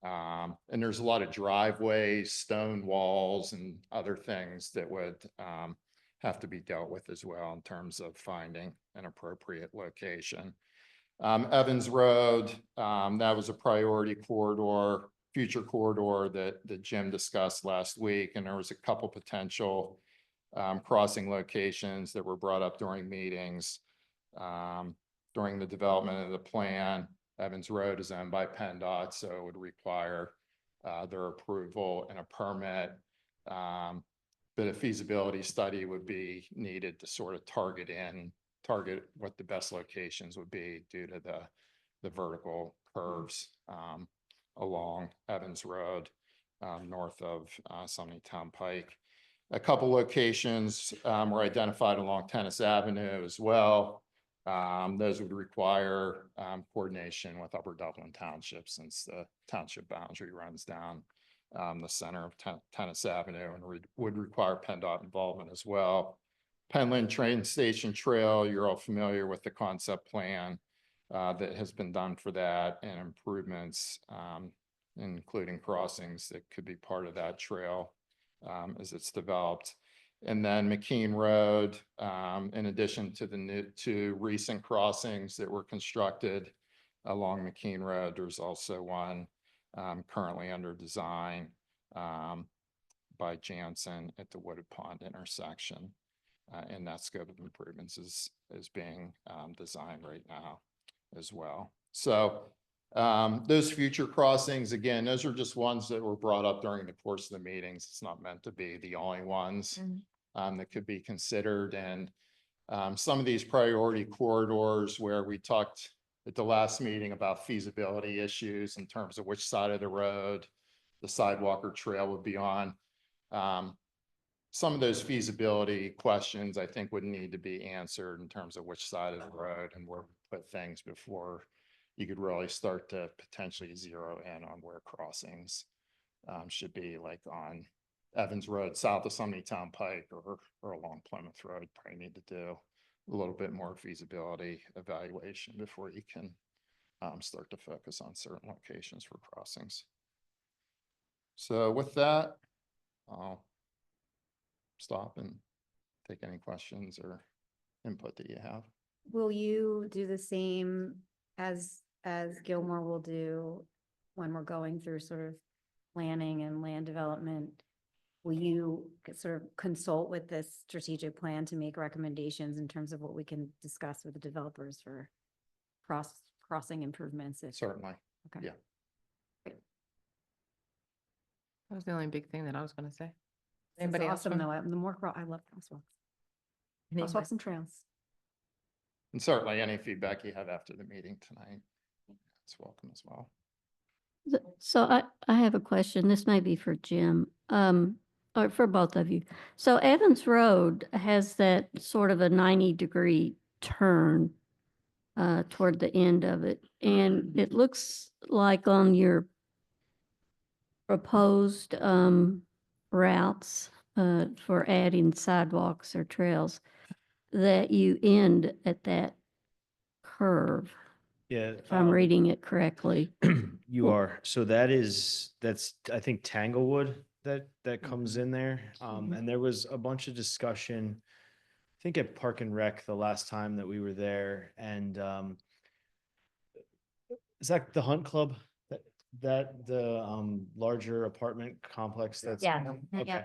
And there's a lot of driveways, stone walls and other things that would have to be dealt with as well in terms of finding an appropriate location. Evans Road, that was a priority corridor, future corridor that Jim discussed last week. And there was a couple potential crossing locations that were brought up during meetings. During the development of the plan, Evans Road is owned by PennDOT, so it would require their approval and a permit. But a feasibility study would be needed to sort of target what the best locations would be due to the vertical curves along Evans Road north of Sunnytown Pike. A couple locations were identified along Tennis Avenue as well. Those would require coordination with Upper Dublin Township, since the township boundary runs down the center of Tennis Avenue, and would require PennDOT involvement as well. Penland Train Station Trail, you're all familiar with the concept plan that has been done for that, and improvements, including crossings that could be part of that trail as it's developed. And then McKean Road, in addition to the two recent crossings that were constructed along McKean Road, there's also one currently under design by Jansen at the Wooded Pond intersection. And that scope of improvements is being designed right now as well. So those future crossings, again, those are just ones that were brought up during the course of the meetings. It's not meant to be the only ones that could be considered. And some of these priority corridors where we talked at the last meeting about feasibility issues in terms of which side of the road the sidewalk or trail would be on. Some of those feasibility questions, I think, would need to be answered in terms of which side of the road and where we put things before you could really start to potentially zero in on where crossings should be, like on Evans Road, south of Sunnytown Pike, or along Plymouth Road. Probably need to do a little bit more feasibility evaluation before you can start to focus on certain locations for crossings. So with that, I'll stop and take any questions or input that you have. Will you do the same as Gilmore will do when we're going through sort of planning and land development? Will you sort of consult with this strategic plan to make recommendations in terms of what we can discuss with the developers for crossing improvements? Certainly. Okay. Yeah. That was the only big thing that I was gonna say. It's Anybody else? awesome though. The more, I love crosswalks. Crosswalks and trails. And certainly any feedback you have after the meeting tonight, it's welcome as well. So I have a question. This may be for Jim, or for both of you. So Evans Road has that sort of a 90-degree turn toward the end of it. And it looks like on your proposed routes for adding sidewalks or trails that you end at that curve, Yeah. if I'm reading it correctly. You are. So that's, I think, Tanglewood that comes in there. And there was a bunch of discussion, I think at Park and Rec the last time that we were there. And is that the Hunt Club? That the larger apartment complex that's. Yeah. Okay. Yeah.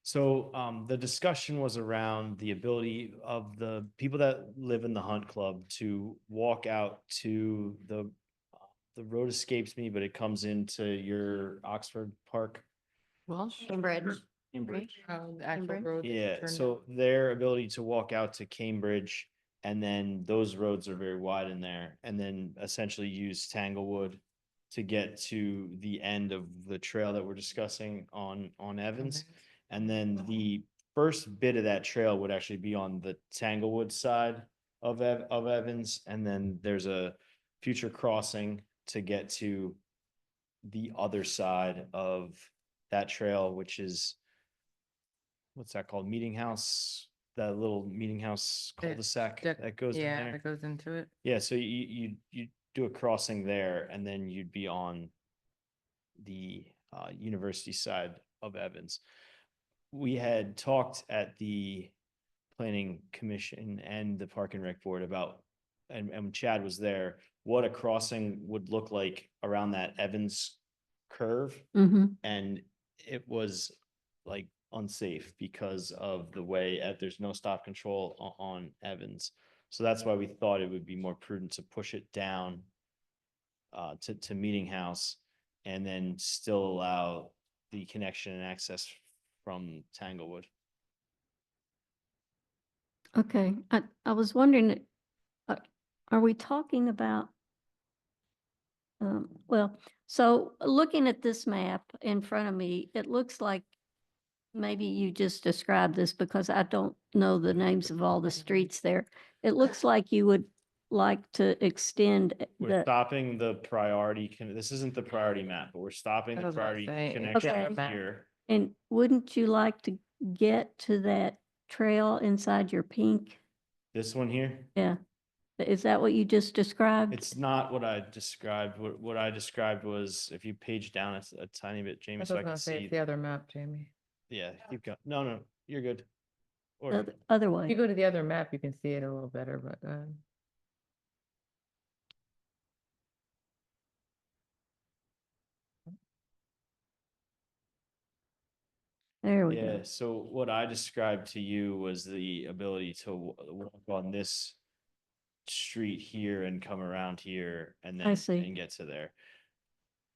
So the discussion was around the ability of the people that live in the Hunt Club to walk out to the road escapes me, but it comes into your Oxford Park. Walsh? Cambridge. Cambridge. Oh, the actual Cambridge? road. that Yeah, turned so their ability to walk out to Cambridge, and then those roads are very wide in there, and then essentially use Tanglewood to get to the end of the trail that we're discussing on Evans. And then the first bit of that trail would actually be on the Tanglewood side of Evans, and then there's a future crossing to get to the other side of that trail, which is, what's that called? Meeting House that little meeting house cul-de-sac that goes in Yeah, there. that goes into it. Yeah, so you do a crossing there and then you'd be on the university side of Evans. We had talked at the planning commission and the park and rec board about, and Chad was there, what a crossing would look like around that Evans curve. Mm-hmm. And it was like unsafe because of the way there's no stop control on Evans. So that's why we thought it would be more prudent to push it down to Meeting House and then still allow the connection and access from Tanglewood. Okay, I was wondering, uh, are we talking about? Well, so looking at this map in front of me, it looks like maybe you just described this because I don't know the names of all the streets there. It looks like you would like to extend We're stopping the priority, this isn't the priority map, but we're stopping I the was about to priority say, connection Okay. here. And wouldn't you like to get to that trail inside your pink? This one here, Yeah. Is that what you just described? it's not what I described. What I described was, if you page down a tiny bit, I Jamie, was so I gonna can say see. it's the other map, Jamie. Yeah, keep going. No, you're good. Or The other If you way. go to the other map, you can see it a little better, but There we yeah, go. so what I described to you was the ability to walk on this street here and come around here and I then see. and get to there.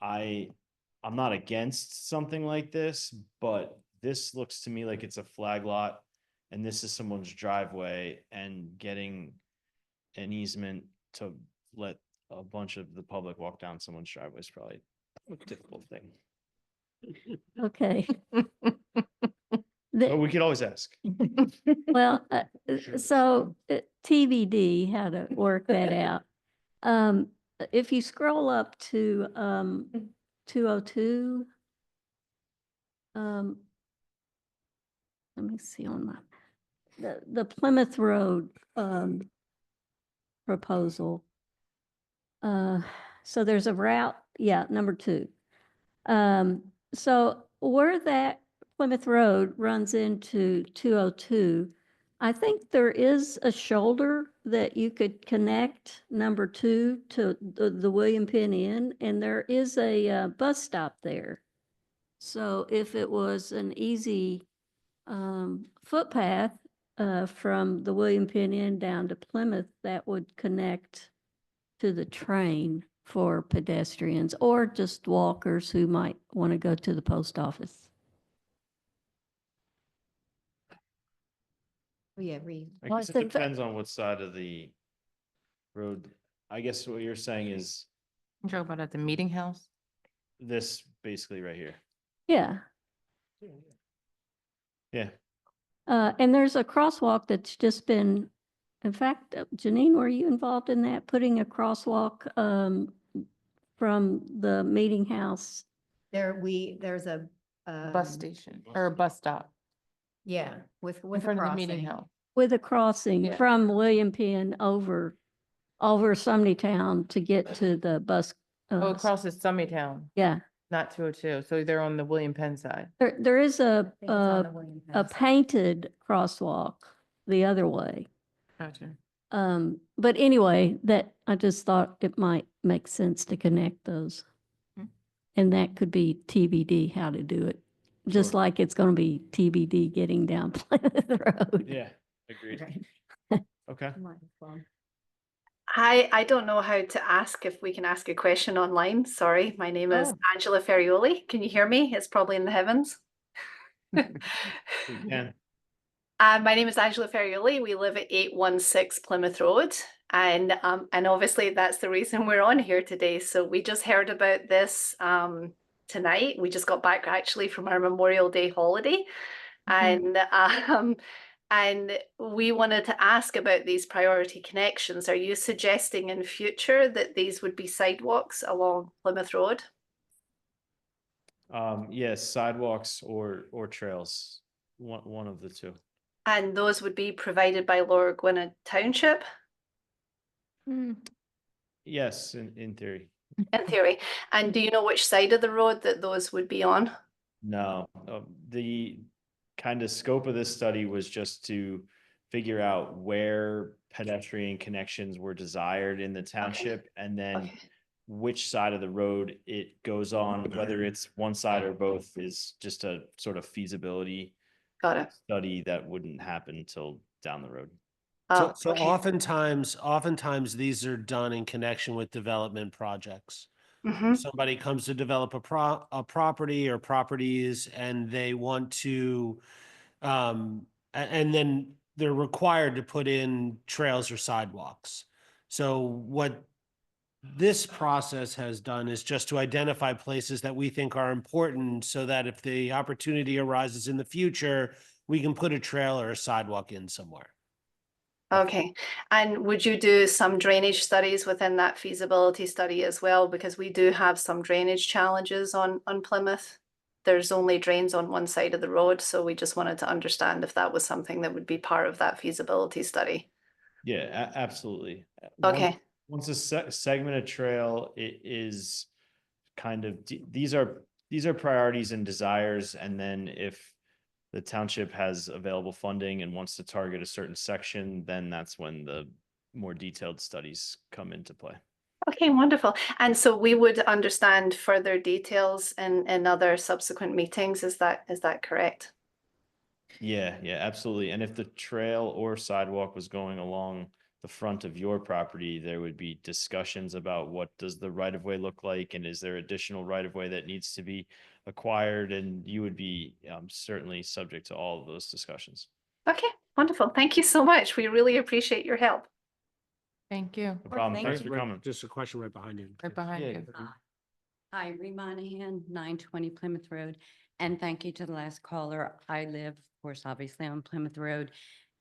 I'm not against something like this, but this looks to me like it's a flag lot and this is someone's driveway, and getting an easement to let a bunch of the public walk down someone's driveway is probably a difficult thing. Okay. But we could always ask. Well, so TBD, how to work that out. If you scroll up to 202, let me see on my, the Plymouth Road proposal. So there's a route, yeah, number 2. So where that Plymouth Road runs into 202, I think there is a shoulder that you could connect number 2 to the William Penn Inn, and there is a bus stop there. So if it was an easy footpath from the William Penn Inn down to Plymouth, that would connect to the train for pedestrians or just walkers who might want to go to the post office. Oh, yeah, I Well, guess it since that- depends on what side of the road. I guess what you're saying is you talk about at the Meeting House. this basically right here. Yeah. Yeah. And there's a crosswalk that's just been, in fact, Janine, were you involved in that, putting a crosswalk from the Meeting House? There's a. Bus station or a bus stop Yeah, with in a front of the Meeting crossing. House. With a crossing Yeah. from William Penn over Sumney Town to get to the bus. Oh, across the Summit Town, Yeah, not 202. So they're on the William Penn side. there is I think it's on the William Penn side. painted crosswalk the other way. Gotcha. But anyway, that, I just thought it might make sense to connect those. Hmm. And that could be TBD how to do it, just Sure. like it's going to be TBD getting down Plymouth Road. Yeah, agreed. Okay. Hi, I don't know how to ask if we can ask a question online. Sorry, my name is Oh. Angela Ferrioli. Can you hear me? It's probably in the heavens. Yeah. My name is Angela Ferrioli. We live at 816 Plymouth Road. And obviously that's the reason we're on here today. So we just heard about this tonight. We just got back actually from our Memorial Day holiday. And we wanted to ask about these priority connections. Are you suggesting in future that these would be sidewalks along Plymouth Road? Yes, sidewalks or trails, one of the two. And those would be provided by Lower Gwinnett Township, Yes, in theory. in theory. And do you know which side of the road that those would be on? No, the kind of scope of this study was just to figure out where pedestrian connections were desired in the township and then Okay. which side of the road it goes on, whether it's one side or both is just a sort of feasibility Got it. study that wouldn't happen until down the road. So, Oh, so okay. oftentimes these are done in connection with development projects. Mhm. Somebody comes to develop a property or properties and they want to, and then they're required to put in trails or sidewalks. So what this process has done is just to identify places that we think are important so that if the opportunity arises in the future, we can put a trail or a sidewalk in somewhere. Okay, and would you do some drainage studies within that feasibility study as well? Because we do have some drainage challenges on Plymouth. There's only drains on one side of the road, so we just wanted to understand if that was something that would be part of that feasibility study. Yeah, absolutely. Okay. Once a segment of trail, it is kind of, these are priorities and desires, and then if the township has available funding and wants to target a certain section, then that's when the more detailed studies come into play. Okay, wonderful. And so we would understand further details in other subsequent meetings. Is that correct? Yeah, absolutely. And if the trail or sidewalk was going along the front of your property, there would be discussions about what does the right of way look like, and is there additional right of way that needs to be acquired, and you would be certainly subject to all of those discussions. Okay, wonderful. Thank you so much. We really appreciate your help. Thank you. No problem. thank Thanks Right- for coming. Just a question right behind you. Right behind Yeah. you. Hi, Ree Monahan, 920 Plymouth Road. And thank you to the last caller. I live, of course, obviously on Plymouth Road.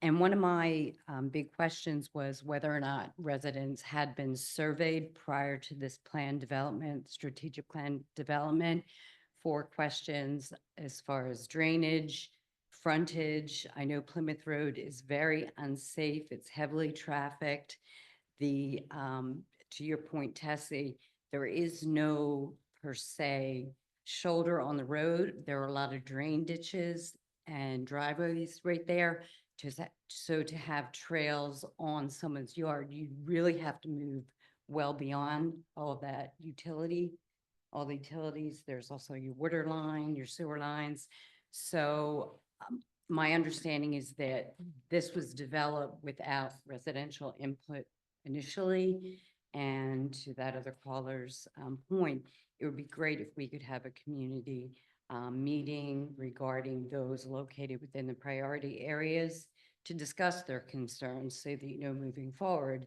And one of my big questions was whether or not residents had been surveyed prior to this plan development, strategic plan development, for questions as far as drainage, frontage. I know Plymouth Road is very unsafe. It's heavily trafficked. To your point, Tessie, there is no per se shoulder on the road. There are a lot of drain ditches and driveways right there. So to have trails on someone's yard, you really have to move well beyond all of that all the utilities. There's also your water line, your sewer lines. So my understanding is that this was developed without residential input initially. And to that other caller's point, it would be great if we could have a community meeting regarding those located within the priority areas to discuss their concerns so that, moving forward,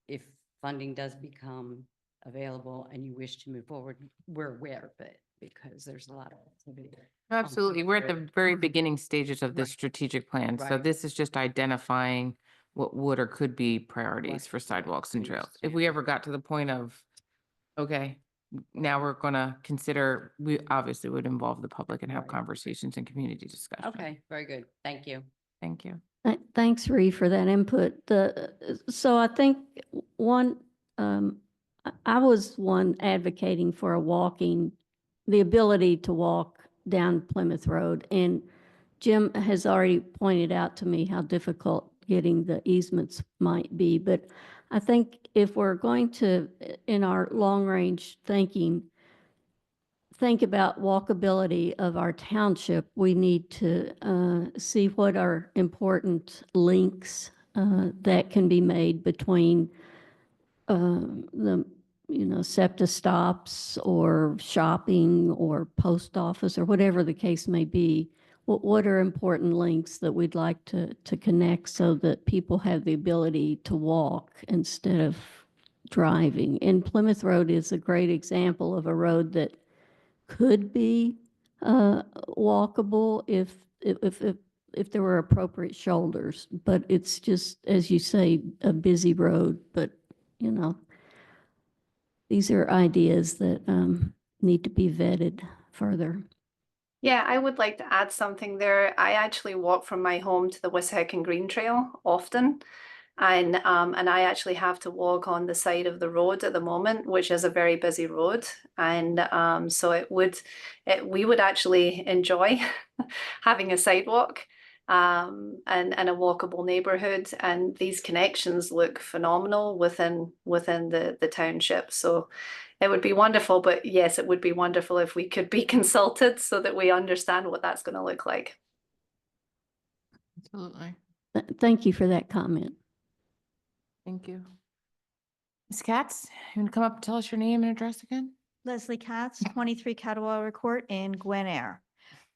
if funding does become available and you wish to move forward, we're aware of it because there's a lot of activity. Absolutely. We're at the very beginning stages of this Right. strategic plan. So Right. this is just identifying what would or could be priorities Right. for sidewalks and I trails. If understand. we ever got to the point of, okay, now we're gonna consider, we obviously would involve the public and have Right. conversations and community discussion. Okay, very good. Thank you. Thank you. Thanks, Ree, for that input. So I think one, I was one advocating for the ability to walk down Plymouth Road. And Jim has already pointed out to me how difficult getting the easements might be. But I think if we're going to, in our long-range thinking, think about walkability of our township, we need to see what are important links that can be made between the, SEPTA stops or shopping or post office or whatever the case may be. What are important links that we'd like to connect so that people have the ability to walk instead of driving? And Plymouth Road is a great example of a road that could be walkable if there were appropriate shoulders, but it's just, as you say, a busy road. But these are ideas that need to be vetted further. Yeah, I would like to add something there. I actually walk from my home to the Wissahickon Green Trail often. And I actually have to walk on the side of the road at the moment, which is a very busy road. And so we would actually enjoy having a sidewalk and a walkable neighborhood. And these connections look phenomenal within the township. So it would be wonderful, but yes, it would be wonderful if we could be consulted so that we understand what that's going to look like. Absolutely. Thank you for that comment. Thank you. Ms. Katz, you want to come up and tell us your name and address again? Leslie Katz, 23 Catawba Court in Gwen Air.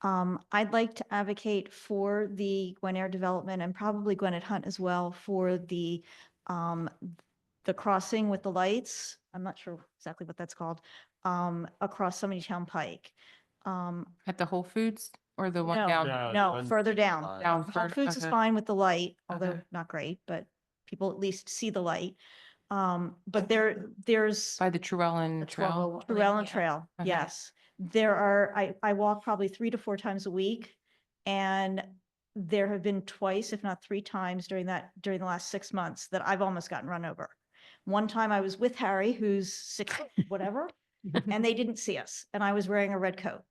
I'd like to advocate for the Gwen Air development and probably Gwinnett Hunt as well for the crossing with the lights. I'm not sure exactly what that's called, across Summit Town Pike. At the Whole Foods or the one No, down? no, further down. Down Whole further, Foods is okay. fine with the light, although Okay. not great, but people at least see the light. But there's By the Trewellen Trail? Llewellyn Trail, Okay. yes. I walk probably 3 to 4 times a week. And there have been twice, if not 3 times during the last 6 months that I've almost gotten run over. One time I was with Harry, who's 6, whatever, and they didn't see us. And I was wearing a red coat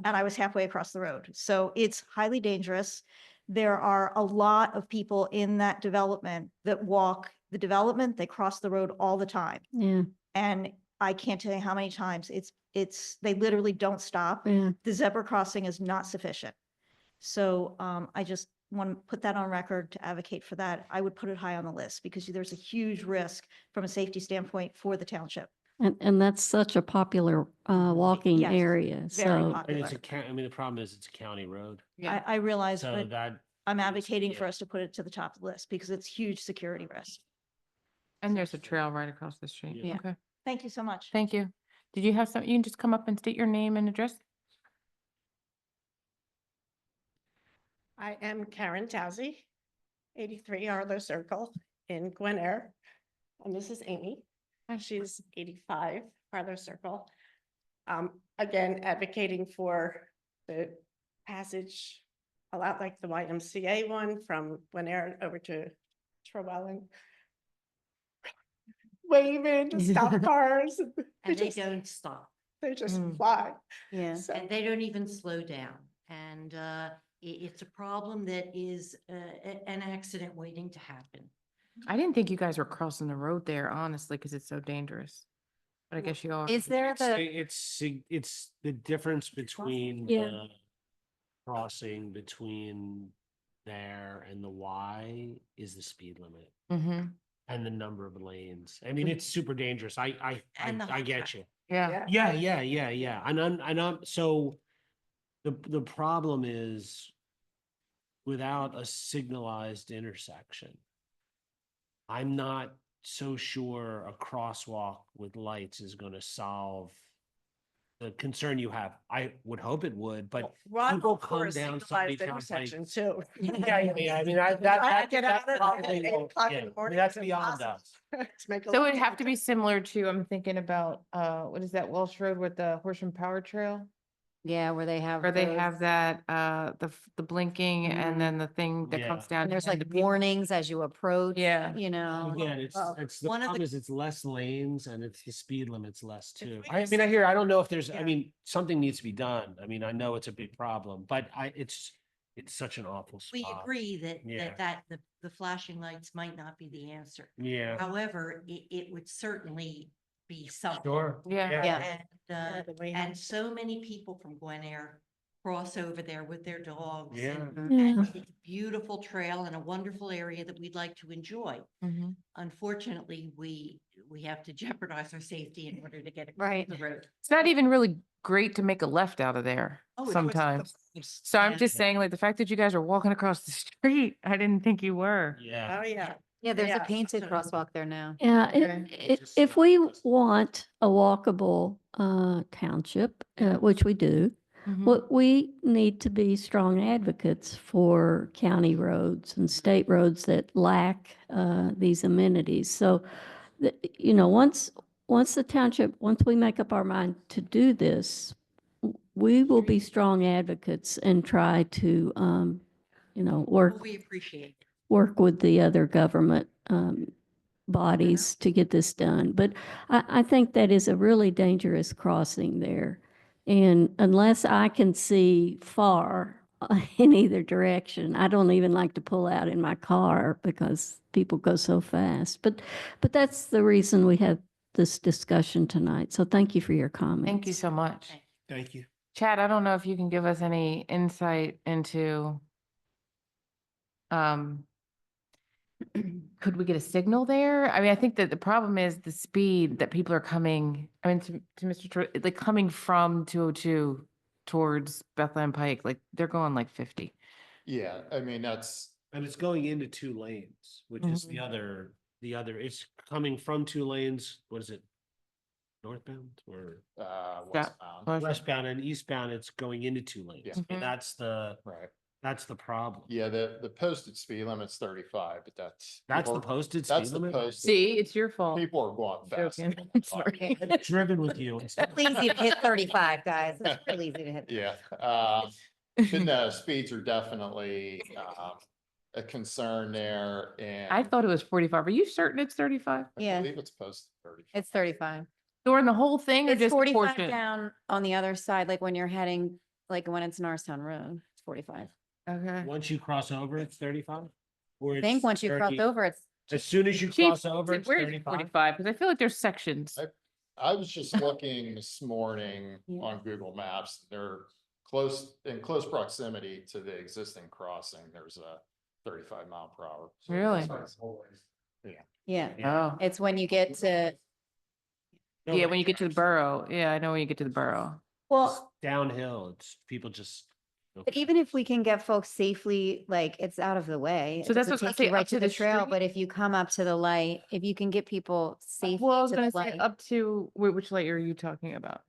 and I was halfway across the road. So it's highly dangerous. There are a lot of people in that development that walk the development. They cross the road all the time. Yeah, And I can't tell you how many times they literally don't stop. yeah. The zebra crossing is not sufficient. So I just want to put that on record to advocate for that. I would put it high on the list because there's a huge risk from a safety standpoint for the township. And that's such a popular walking Yes, area. very So And popular. it's I mean, the problem is it's a county road. I realize, So but that, I'm advocating for yeah. us to put it to the top of the list because it's huge security risk. And there's a trail right across the street. Yeah. Okay, Thank you so much. thank you. Did you have some, you can just come up and state your name and address? I am Karen Towsey, 83 Arlo Circle in Gwen Air. And this is Amy. She's 85 Arlo Circle. Again, advocating for the passage, a lot like the YMCA one from Gwen Air over to Trewellen. Waving to stop cars. And they don't stop. They just Mm. fly. Yeah. So- And they don't even slow down. And it's a problem that is an accident waiting to happen. I didn't think you guys were crossing the road there, honestly, because it's so dangerous. But I guess you are. Is there the, It's the difference between Yeah. the crossing between there and the Y is the speed limit Mm-hmm. and the number of lanes. I mean, it's super dangerous. And the I get hot you. Yeah. Yeah. And so the problem is without a signalized intersection, I'm not so sure a crosswalk with lights is going to solve the concern you have. I would hope it would, but people come down Sunday Town Pike. Intersection too. Yeah, I mean, I get out that's of probably at 8 won't- o'clock yeah, in the I mean, morning. that's it's beyond impossible us. to make a So it left would have to be turn. similar to, I'm thinking about, what is that Welsh Road with the horse and power trail? yeah, where they have. Where they those- have that, the blinking and then the thing that Yeah. comes down. And there's to like the people- warnings as you approach. Yeah. You know. Again, it's the one of the- problem is it's less lanes and it's the speed limit's less too. we I just- mean, I don't know if there's, I Yeah. mean, something needs to be done. I mean, I know it's a big problem, but it's such an awful We spot. agree that, Yeah. the flashing lights might not be the answer. Yeah, However, it would certainly be something. sure. Yeah. Yeah. And, then we and have- so many people from Gwen Air cross over there with their dogs. Yeah. And Yeah. it's a beautiful trail and a wonderful area that we'd like to enjoy. Mhm. Unfortunately, we have to jeopardize our safety in order to get across Right. the road. It's not even really great to make a left out of there Oh, it's- sometimes. it's- So I'm yeah. just saying, like, the fact that you guys are walking across the street, I didn't think you were. Yeah. Oh, yeah. Yeah, there's a Yeah. painted So- crosswalk there now. Yeah, Okay. if we want a walkable township, which we do, Mhm. what we need to be strong advocates for county roads and state roads that lack these amenities. So, once the township, once we make up our mind to do this, we will be strong advocates and try to, work. We appreciate. Work with the other government bodies to get this done. But I think that is a really dangerous crossing there. And unless I can see far in either direction, I don't even like to pull out in my car because people go so fast. But that's the reason we have this discussion tonight. So thank you for your comments. Thank you so much. Thank you. Chad, I don't know if you can give us any insight into, could we get a signal there? I mean, I think that the problem is the speed that people are coming, I mean, to Mr. Like coming from 202 towards Bethlehem Pike, like they're going like 50. Yeah, I mean, And it's going into 2 lanes, which is the other, it's coming from 2 lanes, what is it? Northbound or westbound. westbound and eastbound, it's going into 2 lanes. Yeah. And that's the problem. Yeah, the posted speed limit's 35, but that's The posted speed limit? See, it's your fault. People are going fast. Joking. I'm sorry. I've driven with you. It's easy to hit 35, guys. It's really easy to hit. Yeah, but no, speeds are definitely, a concern there, and I thought it was 45. Are you certain it's 35? I Yeah. believe it's posted 35. It's 35. During the whole thing or It's just a 45 portion? down on the other side, like when you're heading, like when it's Norristown Road, it's 45. Okay. Once you cross over, it's 35? Or I think it's once you cross 30 over, it's As soon as you Chief, cross over, it's where's 35? 45? Because I feel like there's sections. I was just looking this morning Yeah. on Google Maps. They're in close proximity to the existing crossing. There's a 35 mile per hour. So Really? yeah. Oh, It's when you get to, yeah, when you get to the borough. Yeah, I know when you get to the borough. well, Downhill, it's people just. but even if we can get folks safely, like it's out of the way. So it that's doesn't what I take you say, right up to to the the trail, street? but if you come up to the light, if you can get people safely Well, I was to gonna the say light. up to, which light are you talking about?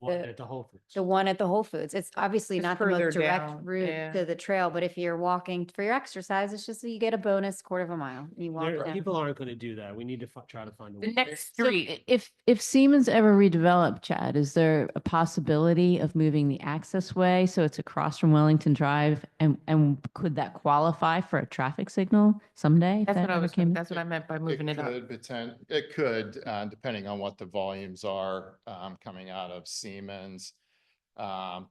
At the Whole Foods. The one at the Whole Foods. It's obviously Just not the further most direct down, route yeah. to the trail, but if you're walking for your exercise, it's just that you get a bonus quarter of a mile. You walk down. People aren't gonna do that. We need to try to find a The way. next street. If Siemens ever redeveloped, Chad, is there a possibility of moving the access way so it's across from Wellington Drive? And could that qualify for a traffic signal someday? if That's that what I ever was, came in? that's what I meant by moving it up. It could, depending on what the volumes are, coming out of Siemens. I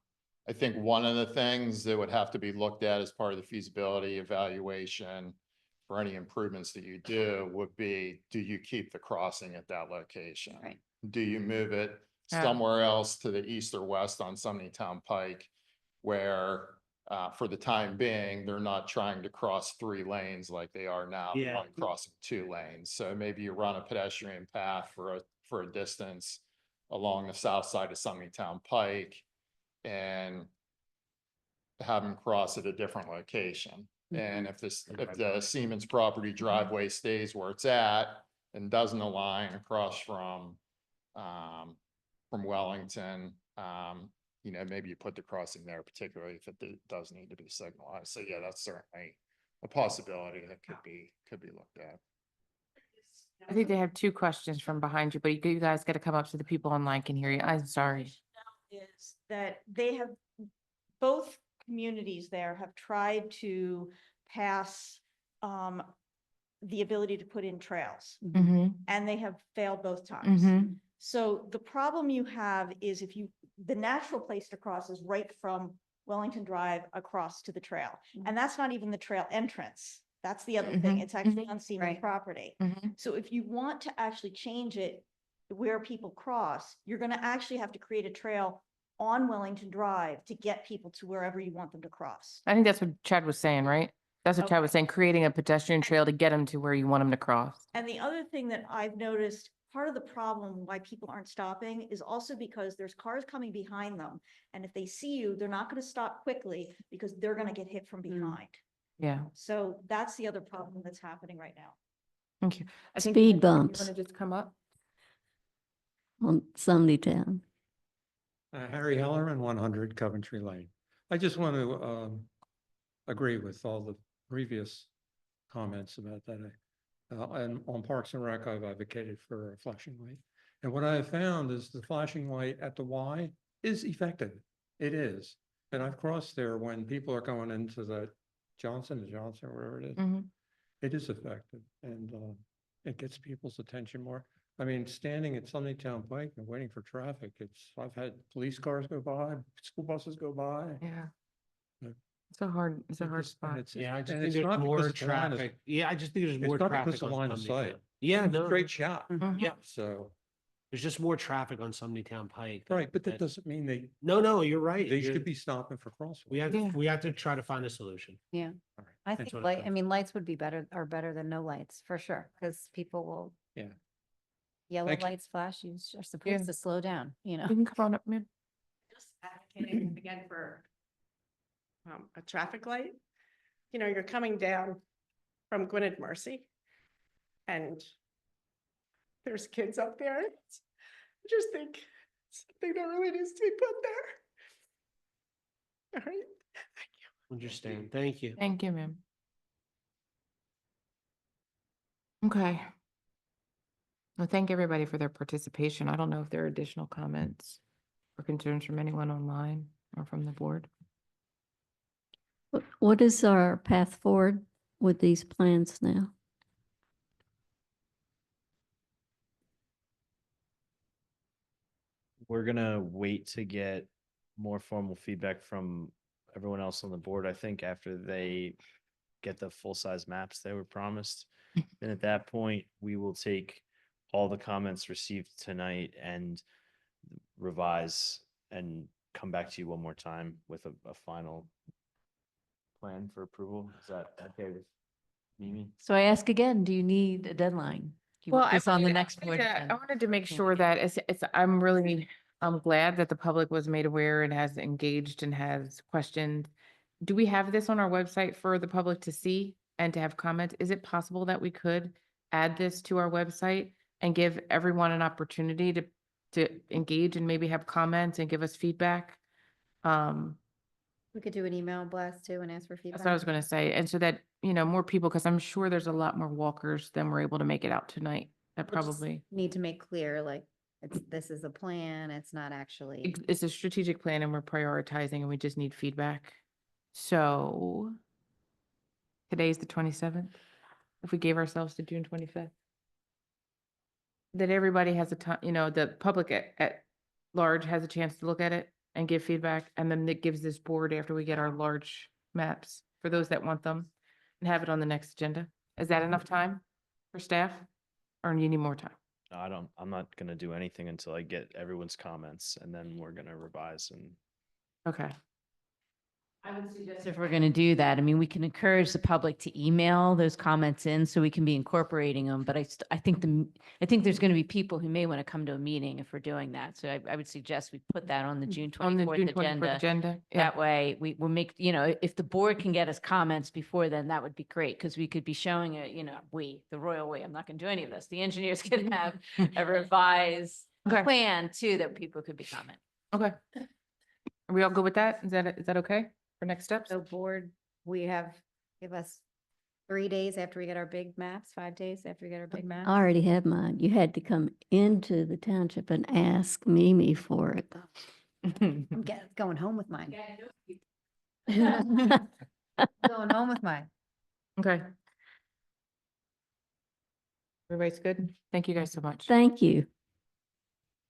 think one of the things that would have to be looked at as part of the feasibility evaluation for any improvements that you do would be, do you keep the crossing at that location? Right. Do you move it Yeah. somewhere else to the east or west on Town Pike where, for the time being, they're not trying to cross 3 lanes like they are now, they're Yeah. only crossing 2 lanes. So maybe you run a pedestrian path for a distance along the south side of Town Pike and have them cross at a different location. And if the Siemens property driveway stays where it's at and doesn't align across from Wellington, maybe you put the crossing there, particularly if it does need to be signalized. So yeah, that's certainly a possibility that could be looked at. I think they have 2 questions from behind you, but you guys got to come up so the people online can hear you. I'm sorry. Is that they have, both communities there have tried to pass the ability to put in trails, Mm-hmm. and they have failed both times. Mm-hmm. So the problem you have is the natural place to cross is right from Wellington Drive across to the trail. And that's not even the trail entrance. That's the other thing. Mhm, It's actually on Siemens Right. property. Mhm. So if you want to actually change it where people cross, you're gonna actually have to create a trail on Wellington Drive to get people to wherever you want them to cross. I think that's what Chad was saying, right? That's what Chad was saying, creating a pedestrian trail to get them to where you want them to cross. And the other thing that I've noticed, part of the problem why people aren't stopping is also because there's cars coming behind them. And if they see you, they're not gonna stop quickly because they're gonna get hit from behind. Yeah. So that's the other problem that's happening right now. Thank you. I think Speed you bumps. want to just come up? On Sunday Town. Harry Hellerman, 100 Coventry Lane. I just want to agree with all the previous comments about that. And on Parks and Rec, I've advocated for a flashing light. And what I have found is the flashing light at the Y is effective. It is. And I've crossed there when people are going into the Johnson, wherever it is. Mhm. It is effective and it gets people's attention more. I mean, standing at Town Pike and waiting for traffic, I've had police cars go by, school buses go by. Yeah. Yeah. It's a hard spot. Yeah, I just and think it's there's not more because the line is- traffic. Yeah, I just think there's It's more not traffic because the on line of Sumney sight. Town. Yeah, It's a no, straight shot. Mhm. yeah, So, there's just more traffic on Sumney Town Pike. right, but that doesn't mean No, you're right. they You're- should be stopping for crosswalks. Yeah. we have to try to find a solution. Yeah. All right. I That's think what it I says. mean, lights would be better, are better than no lights, for sure, because people will. Yeah. Yellow Thank you. lights flash, you are Yeah. supposed to slow down, you know? You can come on up, man. Just advocating again for a traffic light. You know, you're coming down from Gwynedd Mercy and there's kids up there. I just think it's something that really needs to be put there. All right. Understand. Thank you. Thank you, ma'am. Okay. Well, thank everybody for their participation. I don't know if there are additional comments or concerns from anyone online or from the board. What is our path forward with these plans now? We're gonna wait to get more formal feedback from everyone else on the board, I think, after they get the full-size maps they were promised. And at that point, we will take all the comments received tonight and revise and come back to you one more time with a final plan for approval. Is that okay with Mimi? So I ask again, do you need a deadline? Do you want this on the next board? I wanted to make sure that I'm glad that the public was made aware and has engaged and has questioned. Do we have this on our website for the public to see and to have comments? Is it possible that we could add this to our website and give everyone an opportunity to engage and maybe have comments and give us feedback? We could do an email blast too and ask for feedback. That's what I was gonna say. And so that, more people, because I'm sure there's a lot more walkers than were able to make it out tonight. That We'll just probably, need to make clear, like, this is a plan, it's not actually. it's a strategic plan and we're prioritizing and we just need feedback. So today's the 27th. If we gave ourselves to June 25th. That everybody has a time, the public at large has a chance to look at it and give feedback. And then it gives this board, after we get our large maps, for those that want them, and have it on the next agenda. Is that enough time for staff? Or do you need more time? No, I'm not gonna do anything until I get everyone's comments and then we're gonna revise and. Okay. I would suggest if we're going to do that, I mean, we can encourage the public to email those comments in so we can be incorporating them. But I think there's going to be people who may want to come to a meeting if we're doing that. So I would suggest we put that on the June On the 24th June 24th agenda. agenda. Yeah. That way we'll make, if the board can get us comments before then, that would be great. Because we could be showing the royal way, I'm not going to do any of this. The engineers can have a revised Okay. plan too that people could be commenting. Okay. Are we all good with that? Is that okay for next steps? So board, give us 3 days after we get our big maps, 5 days after we get our big maps. I already have mine. You had to come into the township and ask Mimi for it. I'm going home with mine. Going home with mine. Okay. Everybody's good? Thank you guys so much. Thank you.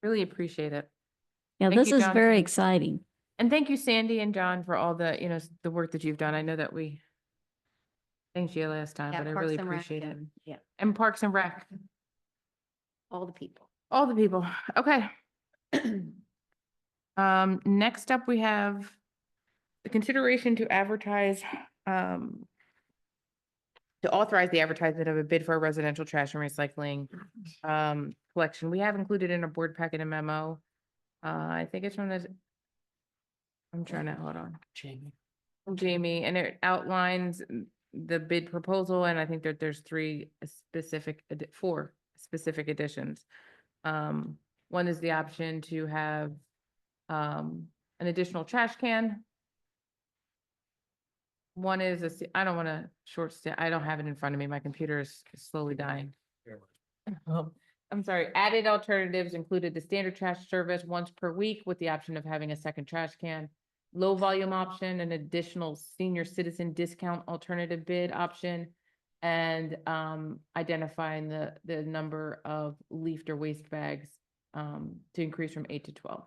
Really appreciate it. Yeah, Thank this you, is John, very for- exciting. And thank you, Sandy and John, for all the, the work that you've done. I know that we thanked you last time, Yeah, but I Parks really and Rec appreciate it. and- Yeah, And Parks and Rec, all the people. all the people. Okay. Next up, we have the consideration to advertise, to authorize the advertisement of a bid for a residential trash and recycling collection. We have included in a board packet a memo. I think it's from I'm trying to, hold on. Jamie, and it outlines the bid proposal, and I think that there's four specific additions. One is the option to have an additional trash can. One is I don't want to I don't have it in front of me. My computer is slowly dying. I'm sorry, added alternatives included the standard trash service once per week with the option of having a second trash can. low volume option, an additional senior citizen discount alternative bid option, and identifying the number of leafed or waste bags to increase from 8 to 12.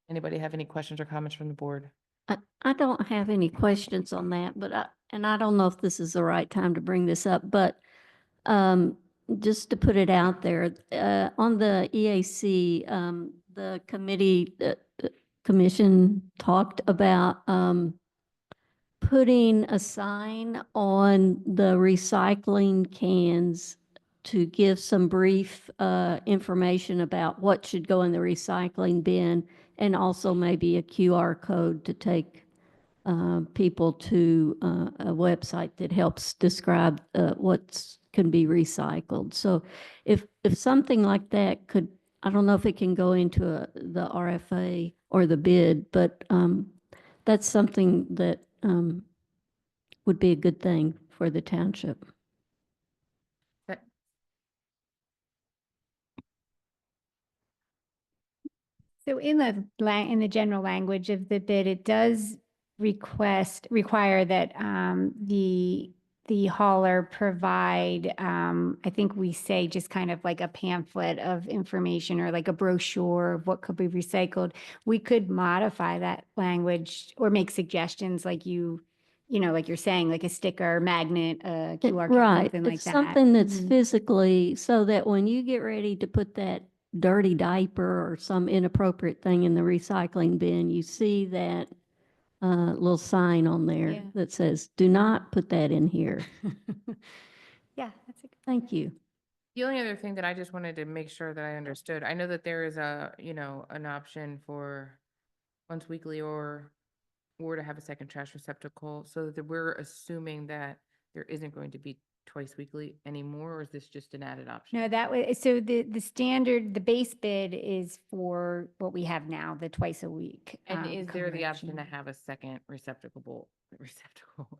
Anybody have any questions or comments from the board? I don't have any questions on that, but I don't know if this is the right time to bring this up, but just to put it out there, on the EAC, the commission talked about putting a sign on the recycling cans to give some brief information about what should go in the recycling bin, and also maybe a QR code to take people to a website that helps describe what's can be recycled. So if something like that could, I don't know if it can go into the RFA or the bid, but that's something that would be a good thing for the township. So in the general language of the bid, it does require that the hauler provide, I think we say just kind of like a pamphlet of information or like a brochure of what could be recycled. We could modify that language or make suggestions like like you're saying, like a sticker, magnet, a QR code, Right. something like It's that. something that's Mhm. physically, so that when you get ready to put that dirty diaper or some inappropriate thing in the recycling bin, you see that little sign on there Yeah. that says, do not put that in here. Yeah, that's a good. Thank you. The only other thing that I just wanted to make sure that I understood, I know that there is an option for once weekly or to have a second trash receptacle, so that we're assuming that there isn't going to be twice weekly anymore, or is this just an added option? No, that was, so the standard, the base bid is for what we have now, the twice a week. And is there the option to collection. have a second receptacle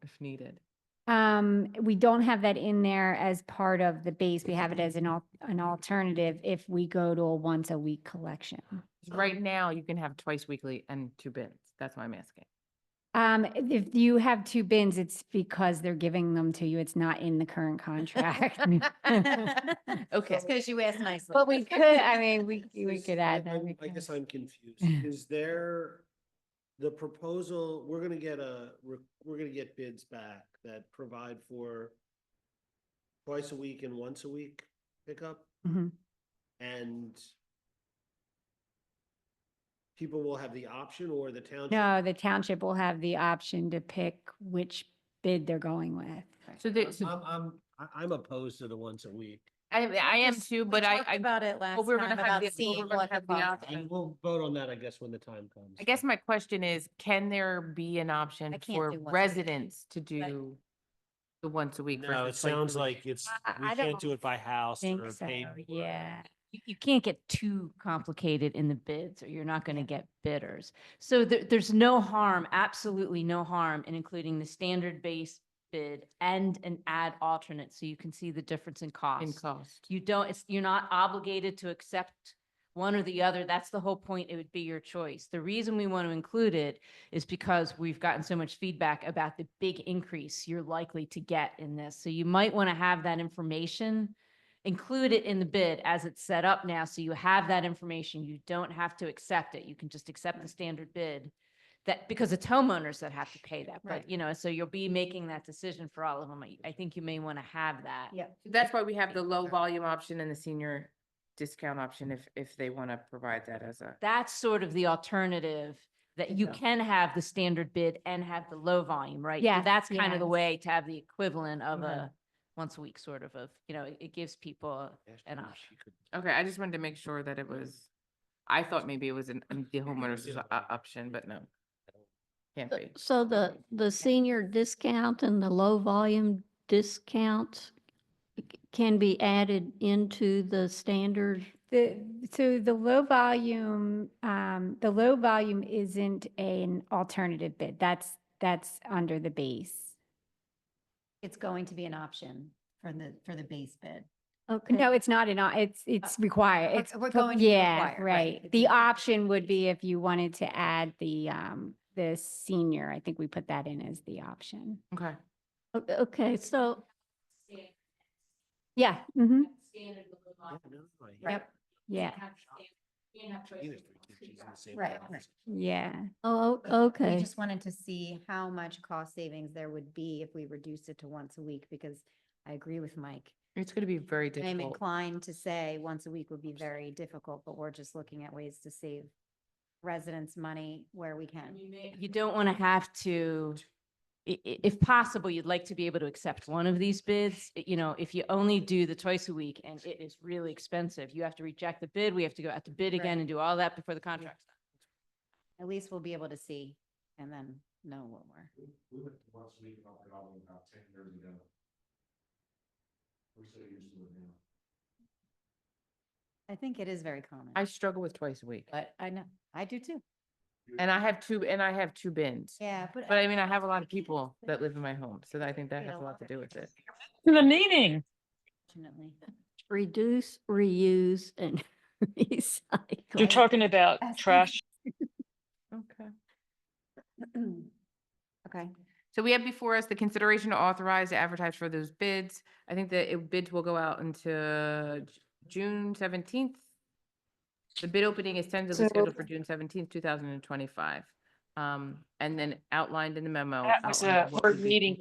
if needed? We don't have that in there as part of the base. We have it as an alternative if we go to a once a week collection. Right now, you can have twice weekly and 2 bins. That's why I'm asking. If you have 2 bins, it's because they're giving them to you. It's not in the current contract. Okay. Just because you asked nicely. But we could, I mean, we could add that. I guess I'm confused. Is there the proposal, we're gonna get bids back that provide for twice a week and once a week pickup? Mhm. And people will have the option, or the township? No, the township will have the option to pick which bid they're going with. I'm opposed to the once a week. I am too, but I About it last but we're time gonna have about the, but seeing we're gonna what the have the cost. option. And we'll vote on that, I guess, when the time comes. I guess my question is, can there be an option I can't for do once a week. residents to do the once a week? No, it versus twice a sounds week? like it's, we I can't don't do it by house think or so, pay. yeah. You can't get too complicated in the bids, or you're not going to get bidders. So there's no harm, absolutely no harm in including the standard base bid and an add alternate, so you can see the difference in cost. In cost. You're not obligated to accept one or the other. That's the whole point. It would be your choice. The reason we want to include it is because we've gotten so much feedback about the big increase you're likely to get in this. So you might want to have that information, include it in the bid as it's set up now. So you have that information. You don't have to accept it. You can just accept the standard bid, that because it's homeowners that have to pay that. But, so you'll be making that decision for all of them. I think you may want to have that. Yeah. That's why we have the low volume option and the senior discount option if they want to provide that as a. That's sort of the alternative, that you can have the standard bid and have the low volume, right? So Yes, that's kind of the yes. way to have the equivalent of Okay. a once a week sort of, it gives people an option. Okay, I just wanted to make sure that it was, I thought maybe it was the homeowners option, but no. Can't be. So the senior discount and the low volume discount can be added into the standard. So the low volume isn't an alternative bid. That's under the base. It's going to be an option for the base bid. Okay. No, it's not it's required. we're- It's we're pro- going to yeah, require, right. right. It's The a- option would be if you wanted to add the senior. I think we put that in as the option. Okay. Okay, so Yeah. Mm-hmm. Yep. Yeah. Right. Yeah. Oh, We okay. just wanted to see how much cost savings there would be if we reduced it to once a week, because I agree with Mike. It's going to be very I'm difficult. inclined to say once a week would be very difficult, but we're just looking at ways to save residents money where we can. You don't want to have to, if possible, you'd like to be able to accept one of these bids. You know, if you only do the twice a week and it is really expensive, you have to reject the bid. We have to go out to bid again and do all that before the contract's done. At least we'll be able to see and then know what we're. We went once a week about 10 years ago. We're so used to it now. I think it is very common, I struggle with twice a week. but I know, I do too. And I have two bins. Yeah, but. But I mean, I have a lot of people that live in my home, so I think that has a lot to do with it. The meeting. Unfortunately. Reduce, reuse, and recycle. You're talking about trash. Okay. Okay. So we have before us the consideration to authorize to advertise for those bids. I think that bids will go out into June 17th. The bid opening is tentatively scheduled for June 17th, 2025. And then outlined in the memo. That was a outlines what board would be- meeting.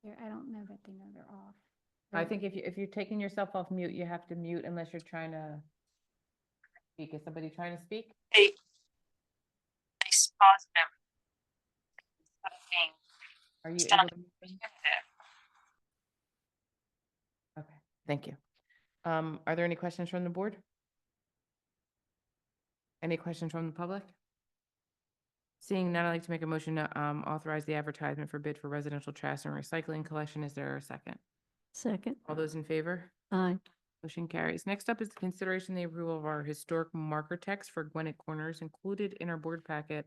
I don't know that they know they're off. I think if you're taking yourself off mute, you have to mute unless you're trying to speak. Is somebody trying to speak? Are you able to? Okay, thank you. Are there any questions from the board? Any questions from the public? Seeing none, I'd like to make a motion to authorize the advertisement for bid for residential trash and recycling collection. Is there a second? Second. All those in favor? Aye. Motion carries. Next up is the consideration and the approval of our historic marker text for Gwinnett Corners. Included in our board packet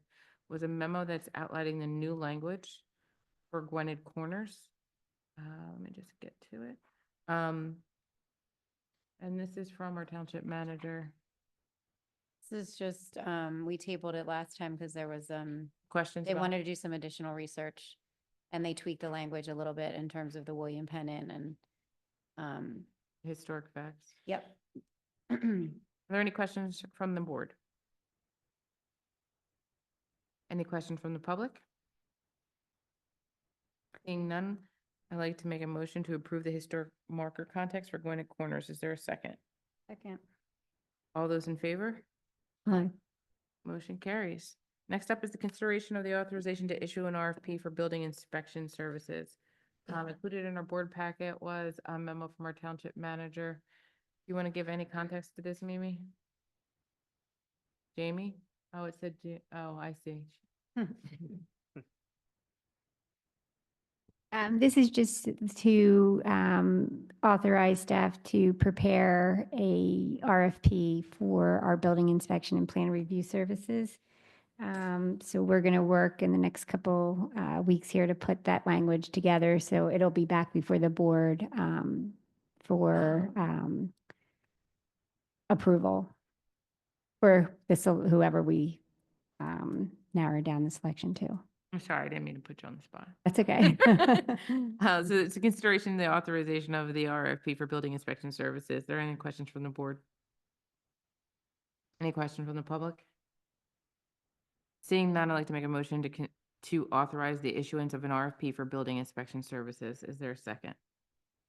was a memo that's outlining the new language for Gwinnett Corners. Let me just get to it. And this is from our township manager. This is just, we tabled it last time because there was, Questions? they about- wanted to do some additional research. And they tweaked the language a little bit in terms of the William Penn Inn and, Historic facts. yep. Are there any questions from the board? Any questions from the public? Seeing none, I'd like to make a motion to approve the historic marker context for Gwinnett Corners. Is there a second? Second. All those in favor? Aye. Motion carries. Next up is the consideration of the authorization to issue an RFP for building inspection services. Included in our board packet was a memo from our township manager. You want to give any context to this, Mimi? Jamie? Oh, it said, oh, I see. This is just to authorize staff to prepare a RFP for our building inspection and plan review services. So we're going to work in the next couple weeks here to put that language together. So it'll be back before the board for approval for this, whoever we narrow down the selection to. I'm sorry, I didn't mean to put you on the spot. That's okay. So it's a consideration, the authorization of the RFP for building inspection services. Are there any questions from the board? Any questions from the public? Seeing none, I'd like to make a motion to authorize the issuance of an RFP for building inspection services. Is there a second?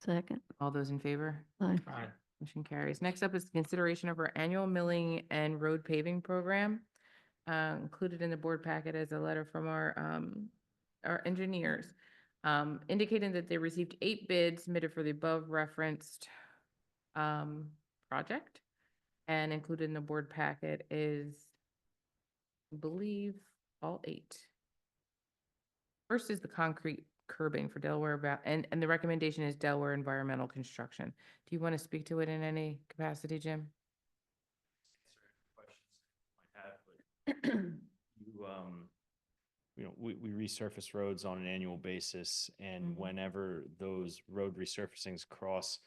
Second. All those in favor? Aye. Motion carries. Next up is the consideration of our annual milling and road paving program. Included in the board packet is a letter from our engineers indicating that they received 8 bids submitted for the above referenced project. And included in the board packet is, I believe, all 8. First is the concrete curbing for Delaware, and the recommendation is Delaware Environmental Construction. Do you want to speak to it in any capacity, Jim? We resurface roads on an annual basis, and whenever those road resurfacings cross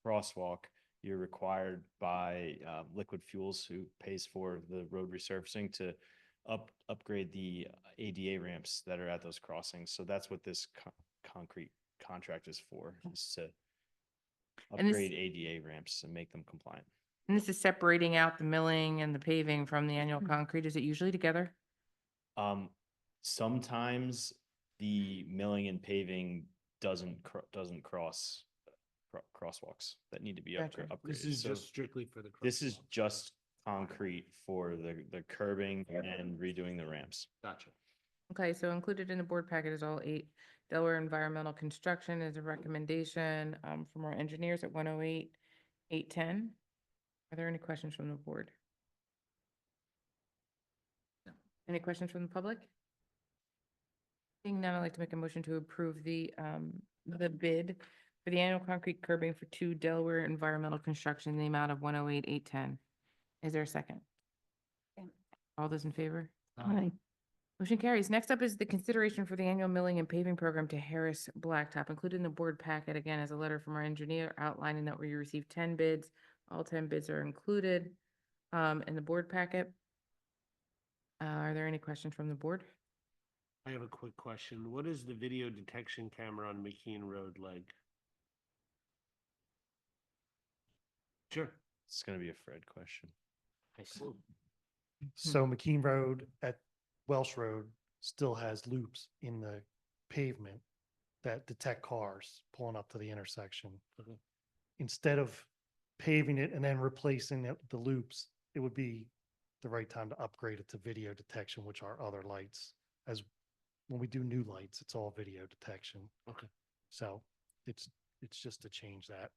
crosswalk, you're required by Liquid Fuels, who pays for the road resurfacing, to upgrade the ADA ramps that are at those crossings. So that's what this concrete contract is for, is to And this- upgrade ADA ramps and make them compliant. And this is separating out the milling and the paving from the annual concrete. Is it usually together? Sometimes the milling and paving doesn't cross crosswalks that need to be Gotcha. upgraded. This is So just strictly for the. this is crosswalk. just concrete for the curbing and redoing the ramps. Gotcha. Okay, so included in the board packet is all 8. Delaware Environmental Construction is a recommendation from our engineers at 108, 810. Are there any questions from the board? Any questions from the public? Seeing none, I'd like to make a motion to approve the bid for the annual concrete curbing for 2 Delaware Environmental Construction in the amount of 108, 810. Is there a second? Second. All those in favor? Aye. Motion carries. Next up is the consideration for the annual milling and paving program to Harris Blacktop. Included in the board packet again is a letter from our engineer outlining that we received 10 bids. All 10 bids are included in the board packet. Are there any questions from the board? I have a quick question. What is the video detection camera on McKean Road like? Sure. It's gonna be a Fred question. I see. So McKean Road at Welsh Road still has loops in the pavement that detect cars pulling up to the intersection. Okay. Instead of paving it and then replacing the loops, it would be the right time to upgrade it to video detection, which are other lights. As when we do new lights, it's all video detection. Okay. So it's just to change that.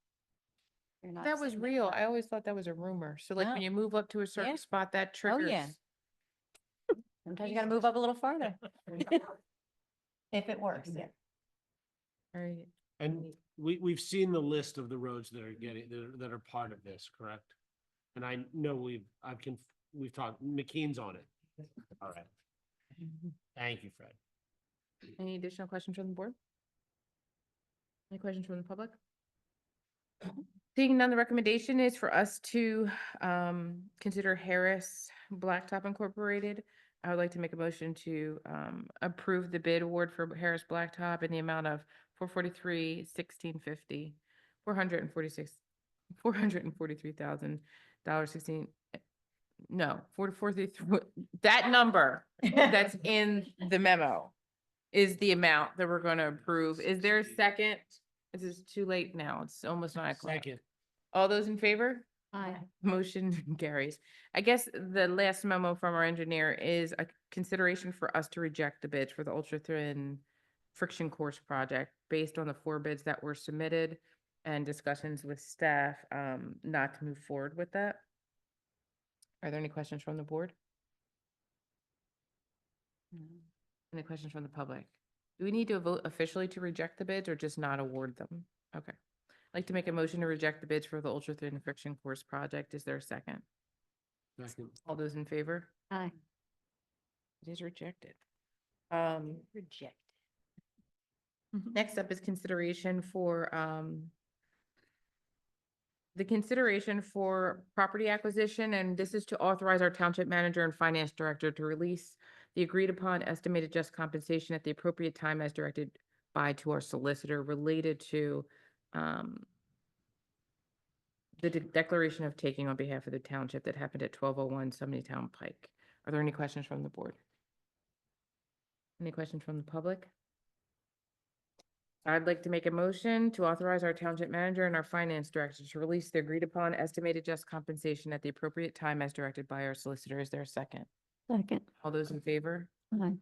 You're not That was saying real. I always thought that was a rumor. So like No. when you move up to a certain Yeah. spot, that Oh, triggers. yeah. Sometimes you gotta move up a little farther. If it works, yeah. All right. And we've seen the list of the roads that are that are part of this, correct? And I know we've talked, McKean's on it. All right. Thank you, Fred. Any additional questions from the board? Any questions from the public? Seeing none, the recommendation is for us to consider Harris Blacktop Incorporated. I would like to make a motion to approve the bid award for Harris Blacktop in the amount of $443,1650, $443,000, no, 443, that number that's in the memo is the amount that we're going to approve. Is there a second? This is too late now. It's almost 9 o'clock. Second. All those in favor? Aye. Motion carries. I guess the last memo from our engineer is a consideration for us to reject the bids for the ultra thin friction course project based on the 4 bids that were submitted and discussions with staff, not to move forward with that. Are there any questions from the board? Any questions from the public? Do we need to vote officially to reject the bids or just not award them? Okay. I'd like to make a motion to reject the bids for the ultra thin friction course project. Is there a second? Second. All those in favor? Aye. It is rejected. Reject. Next up is consideration for the consideration for property acquisition, and this is to authorize our township manager and finance director to release the agreed upon estimated just compensation at the appropriate time as directed to our solicitor related to the declaration of taking on behalf of the township that happened at 1201 Sumney Town Pike. Are there any questions from the board? Any questions from the public? I'd like to make a motion to authorize our township manager and our finance director to release the agreed upon estimated just compensation at the appropriate time as directed by our solicitor. Is there a second? Second. All those in favor? Aye.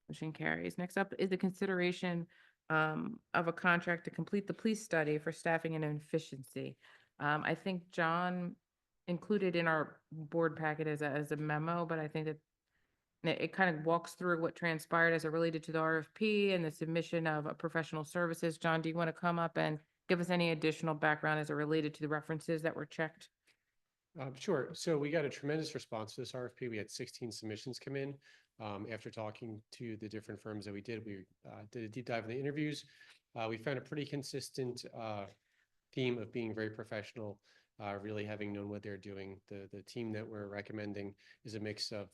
Motion carries. Next up is the consideration of a contract to complete the police study for staffing and efficiency. I think John included in our board packet as a memo, but I think that it kind of walks through what transpired as it related to the RFP and the submission of professional services. John, do you want to come up and give us any additional background as it related to the references that were checked? Sure. So we got a tremendous response to this RFP. We had 16 submissions come in. After talking to the different firms that we did a deep dive in the interviews. We found a pretty consistent theme of being very professional, really having known what they're doing. The team that we're recommending is a mix of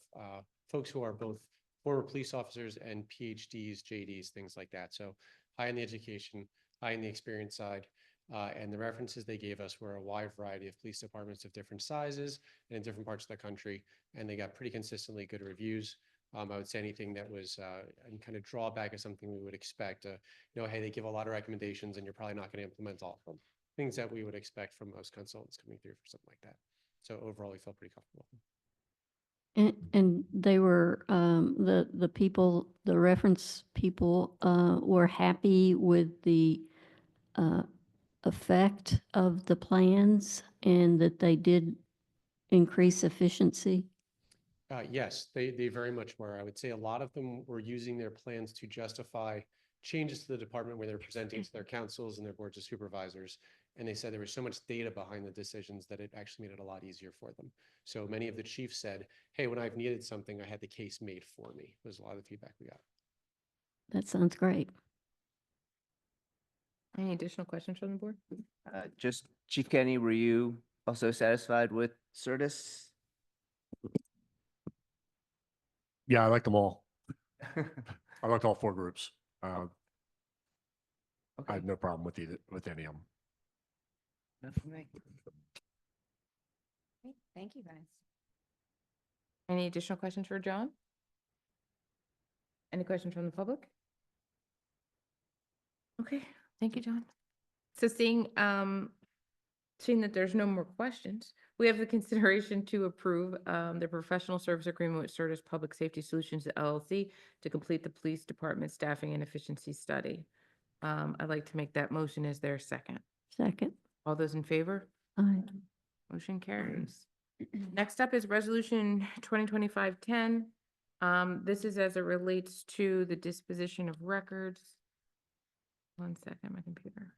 folks who are both former police officers and PhDs, JDs, things like that. So high in the education, high in the experience side. And the references they gave us were a wide variety of police departments of different sizes and in different parts of the country. And they got pretty consistently good reviews. I would say anything that was any kind of drawback is something we would expect. Hey, they give a lot of recommendations and you're probably not going to implement all of them. Things that we would expect from most consultants coming through for something like that. So overall, we felt pretty comfortable. And they were, the people, the reference people, were happy with the, effect of the plans and that they did increase efficiency? Yes, they very much were. I would say a lot of them were using their plans to justify changes to the department where they're presenting to their councils and their boards of supervisors. And they said there was so much data behind the decisions that it actually made it a lot easier for them. So many of the chiefs said, hey, when I've needed something, I had the case made for me. Was a lot of the feedback we got. That sounds great. Any additional questions from the board? Just Chief Kenny, were you also satisfied with Certus? Yeah, I like them all. I liked all four groups. I have no problem with with any of them. Not for me. Great, thank you, guys. Any additional questions for John? Any questions from the public? Okay, thank you, John. So seeing that there's no more questions, we have the consideration to approve the professional service agreement with Certus Public Safety Solutions LLC to complete the police department staffing and efficiency study. I'd like to make that motion. Is there a second? Second. All those in favor? Aye. Motion carries. Next up is resolution 2025-10. This is as it relates to the disposition of records. One second, my computer.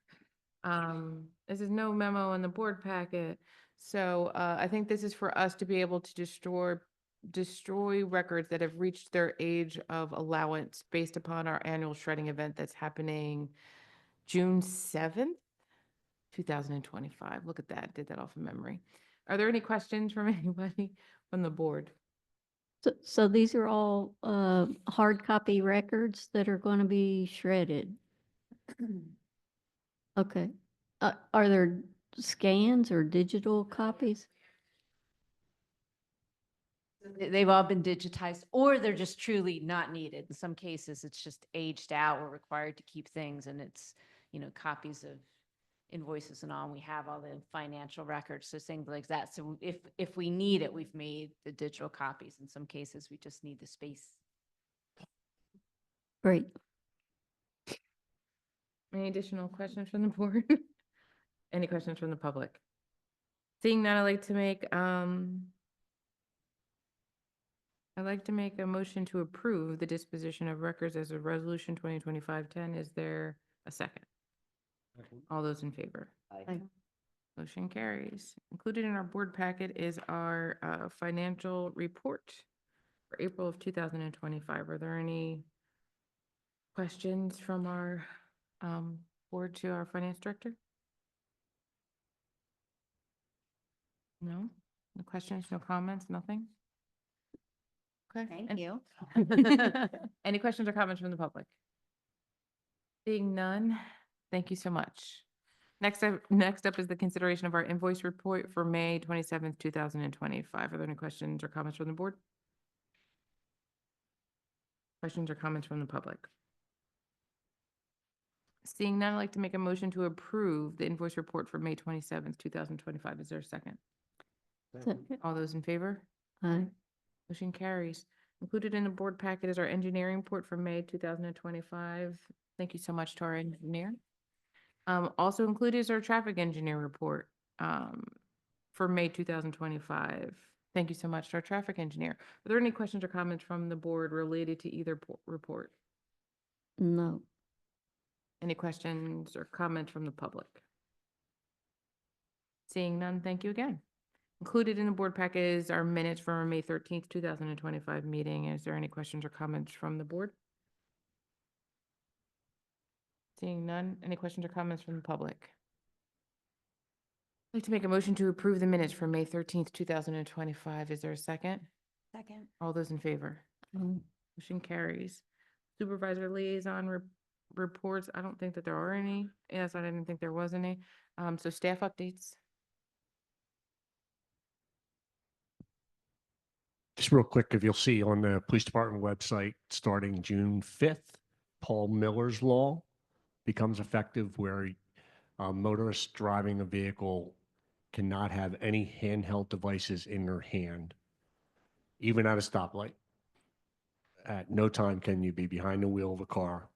This is no memo in the board packet. So I think this is for us to be able to destroy records that have reached their age of allowance based upon our annual shredding event that's happening June 7th, 2025. Look at that. Did that off of memory. Are there any questions from anybody from the board? So these are all hard copy records that are going to be shredded. Okay. Are there scans or digital copies? They've all been digitized, or they're just truly not needed. In some cases, it's just aged out. We're required to keep things, and it's, copies of invoices and all. And we have all the financial records, so things like that. So if we need it, we've made the digital copies. In some cases, we just need the space. Great. Any additional questions from the board? Any questions from the public? Seeing none, I'd like to make a motion to approve the disposition of records as a resolution 2025-10. Is there a second? All those in favor? Aye. Motion carries. Included in our board packet is our financial report for April of 2025. Are there any questions from our board to our finance director? No? No questions, no comments, nothing? Okay. Thank you. Any questions or comments from the public? Seeing none, thank you so much. Next up is the consideration of our invoice report for May 27th, 2025. Are there any questions or comments from the board? Questions or comments from the public? Seeing none, I'd like to make a motion to approve the invoice report for May 27th, 2025. Is there a second? Second. All those in favor? Aye. Motion carries. Included in the board packet is our engineering report for May 2025. Thank you so much to our engineer. Also included is our traffic engineer report for May 2025. Thank you so much to our traffic engineer. Are there any questions or comments from the board related to either report? No. Any questions or comments from the public? Seeing none, thank you again. Included in the board packet is our minutes from our May 13th, 2025 meeting. Is there any questions or comments from the board? Seeing none, any questions or comments from the public? like to make a motion to approve the minutes for May 13th, 2025. Is there a second? Second. All those in favor? Motion carries. Supervisor liaison reports. I don't think that there are any. Yes, I didn't think there was any. So staff updates. Just real quick, if you'll see on the police department website, starting June 5th, Paul Miller's law becomes effective where motorists driving a vehicle cannot have any handheld devices in their hand, even at a stoplight. At no time can you be behind the wheel of a car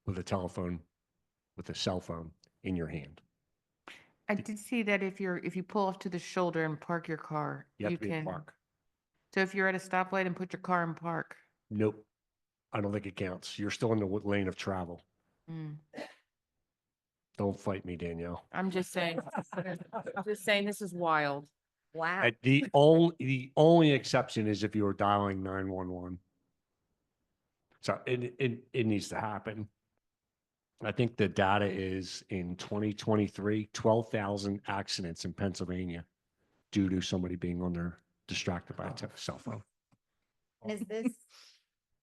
with a telephone, with a cell phone in your hand. I did see that if you pull off to the shoulder and park your car, You have to be in park. So if you're at a stoplight and put your car in park. Nope. I don't think it counts. You're still in the lane of travel. Don't fight me, Danielle. I'm just saying, this is wild. Wow. The only exception is if you were dialing 911. So it needs to happen. I think the data is in 2023, 12,000 accidents in Pennsylvania due to somebody being on their distracted by a cell phone. Is this,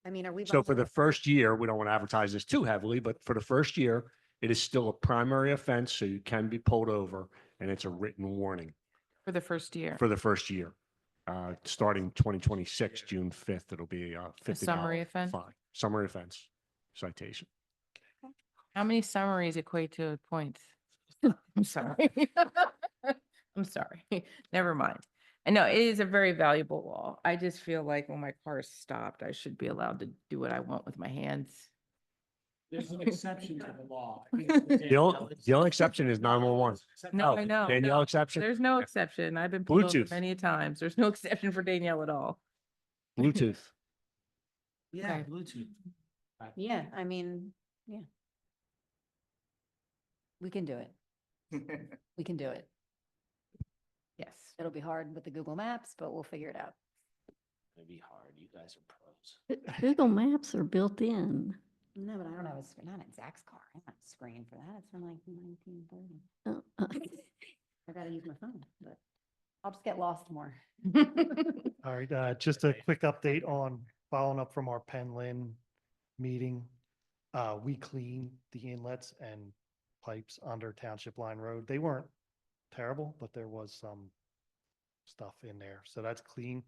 I mean, are we? So for the first year, we don't want to advertise this too heavily, but for the first year, it is still a primary offense, so you can be pulled over, and it's a written warning For the first year. for the first year. Starting 2026, June 5th, it'll be a $50 summary offense? fine. Summary offense citation. How many summaries equate to points? I'm sorry. I'm sorry. Never mind. And no, it is a very valuable law. I just feel like when my car is stopped, I should be allowed to do what I want with my hands. There's an exception to the law. The only exception is 911. No, I know. Danielle exception? There's no exception. I've been pulled over Bluetooth. many times. There's no exception for Danielle at all. Bluetooth. Yeah, Okay. Bluetooth. Yeah, I mean, yeah. We can do it. We can do it. Yes. It'll be hard with the Google Maps, but we'll figure it out. It'd be hard. You guys are pros. Google Maps are built in. No, but I don't have a screen, not in Zach's car. I don't have a screen for that. It's from like 1930. I gotta use my phone, but I'll just get lost more. All right, just a quick update on following up from our Penland meeting. We cleaned the inlets and pipes under Township Line Road. They weren't terrible, but there was some stuff in there, so that's clean.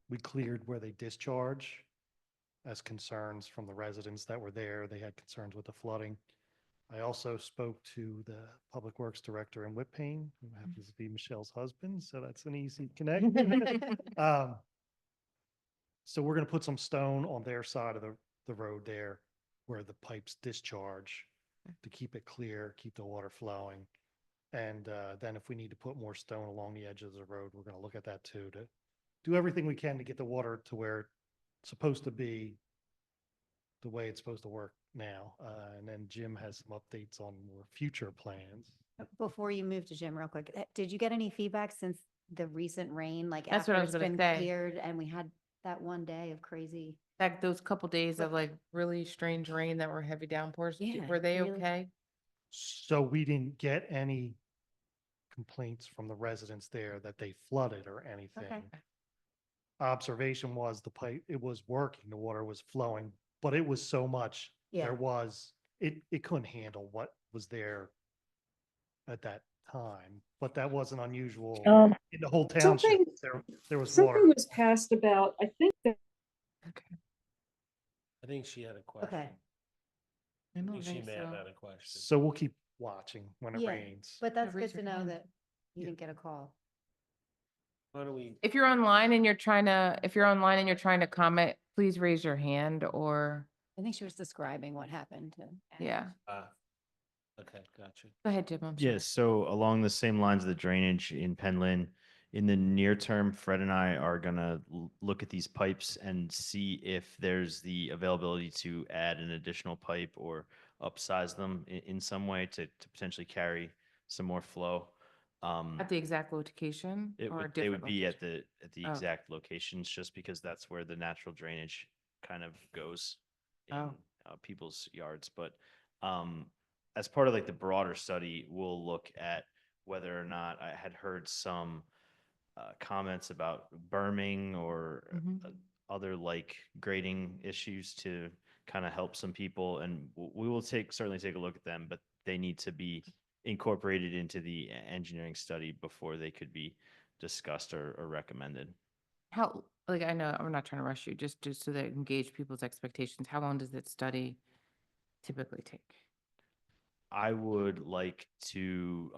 We cleared where they discharge as concerns from the residents that were there. They had concerns with the flooding. I also spoke to the Public Works Director in Whitpain, who happens to be Michelle's husband, so that's an easy connect. So we're gonna put some stone on their side of the road there where the pipes discharge to keep it clear, keep the water flowing. And then if we need to put more stone along the edges of the road, we're gonna look at that too, to do everything we can to get the water to where it's supposed to be, the way it's supposed to work now. And then Jim has some updates on more future plans. Before you move to Jim, real quick, did you get any feedback since the recent rain? Like That's what I after was it's gonna been say. cleared and we had that one day of crazy. Like those couple days of like really strange rain that were heavy downpours. Yeah, Were they really. okay? So we didn't get any complaints from the residents there that they flooded or anything. Observation was the pipe, it was working, the water was flowing, but it was so much, Yeah. it couldn't handle what was there at that time, but that wasn't unusual. In the whole township, there was water. Something was passed about, I think that. I think she had a question. Okay. I I don't think she think may have so. had a question. So we'll keep watching when it Yeah, rains. But that's raise good to your know hand. that you didn't get a call. Why don't we, If you're online and you're trying to comment, please raise your hand or, I think she was describing what happened. yeah. okay, gotcha. Go ahead, Jim. I'm sorry. Yes, so along the same lines of the drainage in Penland, in the near term, Fred and I are gonna look at these pipes and see if there's the availability to add an additional pipe or upsize them in some way to potentially carry some more flow. At the exact location or a They would different be at location? the Oh. exact locations, just because that's where the natural drainage kind of goes in Oh. people's yards. But as part of like the broader study, we'll look at whether or not I had heard some comments about berming or other like grading issues to kind of help some people. And we will certainly take a look at them, but they need to be incorporated into the engineering study before they could be discussed or recommended. How, like, I know, I'm not trying to rush you, just so that engage people's expectations. How long does that study typically take? I would like to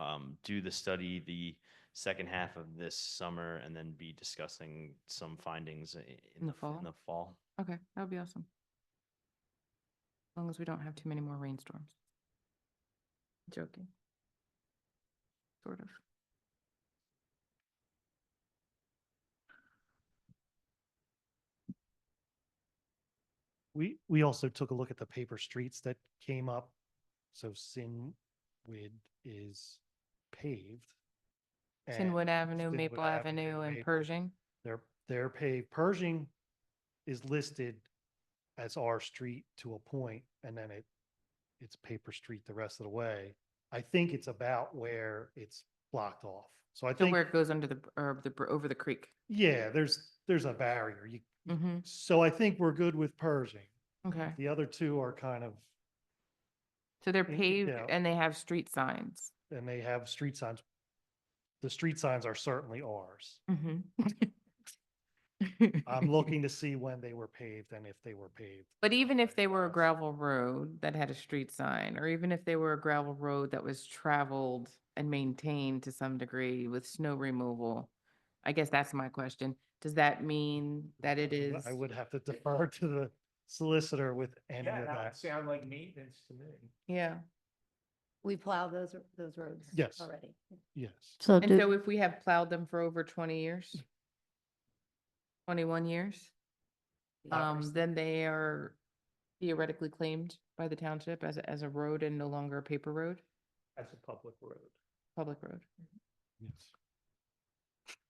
do the study the second half of this summer and then be discussing some findings In the fall? In the fall. Okay, that would be awesome. As long as we don't have too many more rainstorms. Joking. Sort of. We also took a look at the paper streets that came up. So Sinwood is paved. and Sinwood Avenue, Sinwood Maple Avenue, and Maple. Pershing. They're paved. Pershing is listed as our street to a point, and then it's paper street the rest of the way. I think it's about where it's blocked off. So I So think, where it goes under over the creek. yeah, there's a barrier. Mm-hmm. So I think we're good with Pershing. Okay. The other two are kind of, So they're Yeah. paved and they have street signs. and they have street signs. The street signs are certainly ours. Mm-hmm. I'm looking to see when they were paved and if they were paved. But even if they were a gravel road that had a street sign, or even if they were a gravel road that was traveled and maintained to some degree with snow removal, I guess that's my question. Does that mean that it is? I would have to defer to the solicitor with any of that. sound like maintenance to me. Yeah. We plow those roads Yes. already. Yes. So And so if we have plowed them for over 20 years, 21 years, then they are theoretically claimed by the township as a road and no longer a paper road, As a public road. public road. Yes.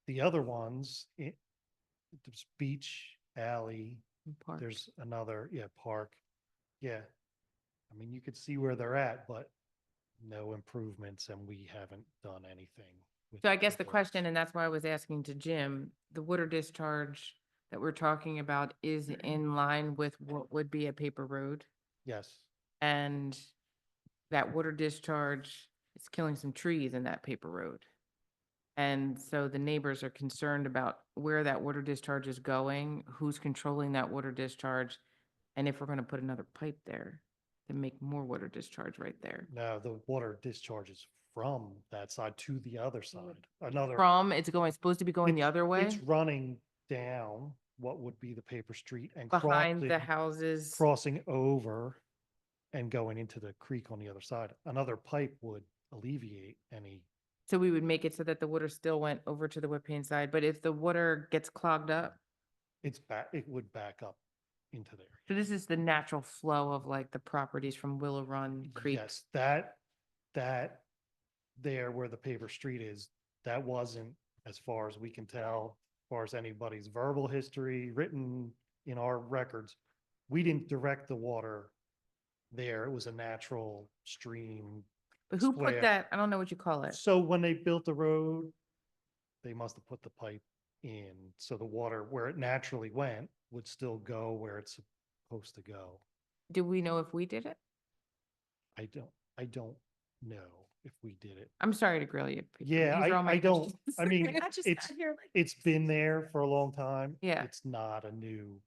The other ones, there's Beach Alley, And park. there's another, Park. Yeah. I mean, you could see where they're at, but no improvements, and we haven't done anything. with So I guess the roads. question, and that's why I was asking to Jim, the water discharge that we're talking about is in line with what would be a paper road? Yes, And that water discharge is killing some trees in that paper road. And so the neighbors are concerned about where that water discharge is going, who's controlling that water discharge, and if we're gonna put another pipe there to make more water discharge right there. no, the water discharges from that side to the other side. It's supposed to be going the other way, It's running down what would be the paper street and behind the houses. crossing over and going into the creek on the other side. Another pipe would alleviate any, So we would make it so that the water still went over to the Whippane side, but if the water gets clogged up, it would back up into there. so this is the natural flow of like the properties from Willow Run Creek. Yes, that there where the paper street is, that wasn't, as far as we can tell, as far as anybody's verbal history written in our records, we didn't direct the water there. It was a natural stream. But who put square. that? I don't know what you call it. So when they built the road, they must have put the pipe in, so the water where it naturally went would still go where it's supposed to go. Do we know if we did it? I don't know if we did it. I'm sorry to grill you. people. Yeah, These are all my I don't, questions. I mean, I just it's, got here like. it's been there for a long time. Yeah. It's not a new,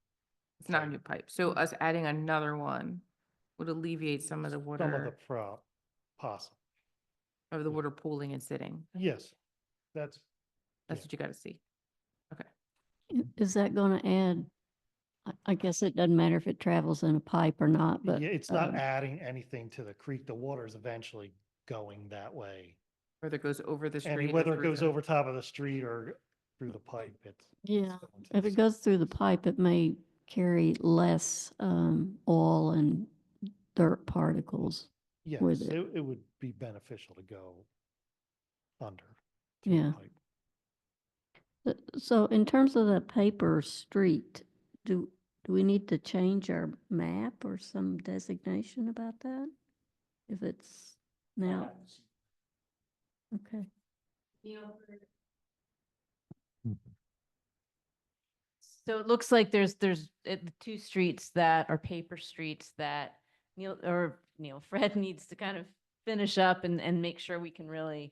It's not a new pipe. So us adding another one would alleviate some of the some of the water, possible. of the water pooling and sitting. Yes, that's, That's what you gotta see. is that going to add? I guess it doesn't matter if it travels in a pipe or not, but yeah, it's not adding anything to the creek. The water is eventually going that way. Whether it goes over the street. And or whether it through goes the- over top of the street or through the pipe, it's. yeah, going to if the it goes through the pipe, it may carry less oil and dirt particles. Yes, with it. it would be beneficial to go under. through the Yeah. pipe. So in terms of the paper street, do we need to change our map or some designation about that? If it's now, okay. So it looks like there's the two streets that are paper streets that Fred needs to kind of finish up and make sure we can really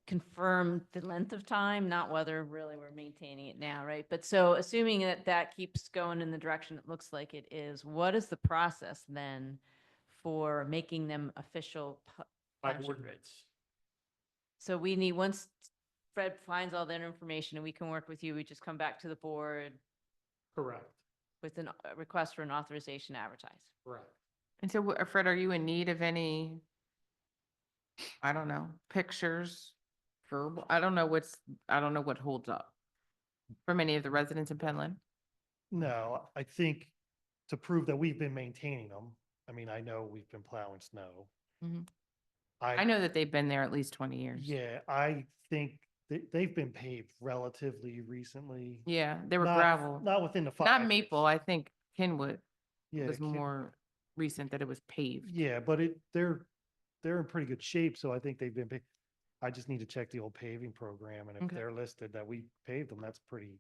confirm the length of time, not whether really we're maintaining it now, right? But so assuming that that keeps going in the direction it looks like it is, what is the process then for making them official? By township ordinance. So we need, once Fred finds all that information and we can work with you, we just come back to the board Correct. with a request for an authorization to advertise. Correct. And so, Fred, are you in need of any, I don't know, pictures? I don't know what holds up for many of the residents in Penland. No, I think to prove that we've been maintaining them, I mean, I know we've been plowing snow. Mhm. I know that they've been there at least 20 years. Yeah, I think they've been paved relatively recently. Yeah, they were Not- gravel. Not within the 5 Not years. Maple, I think Kenwood Yeah, was more recent that it was paved. Yeah, but they're in pretty good shape, so I think they've been, I just need to check the old paving program, and if Okay. they're listed that we paved them, that's pretty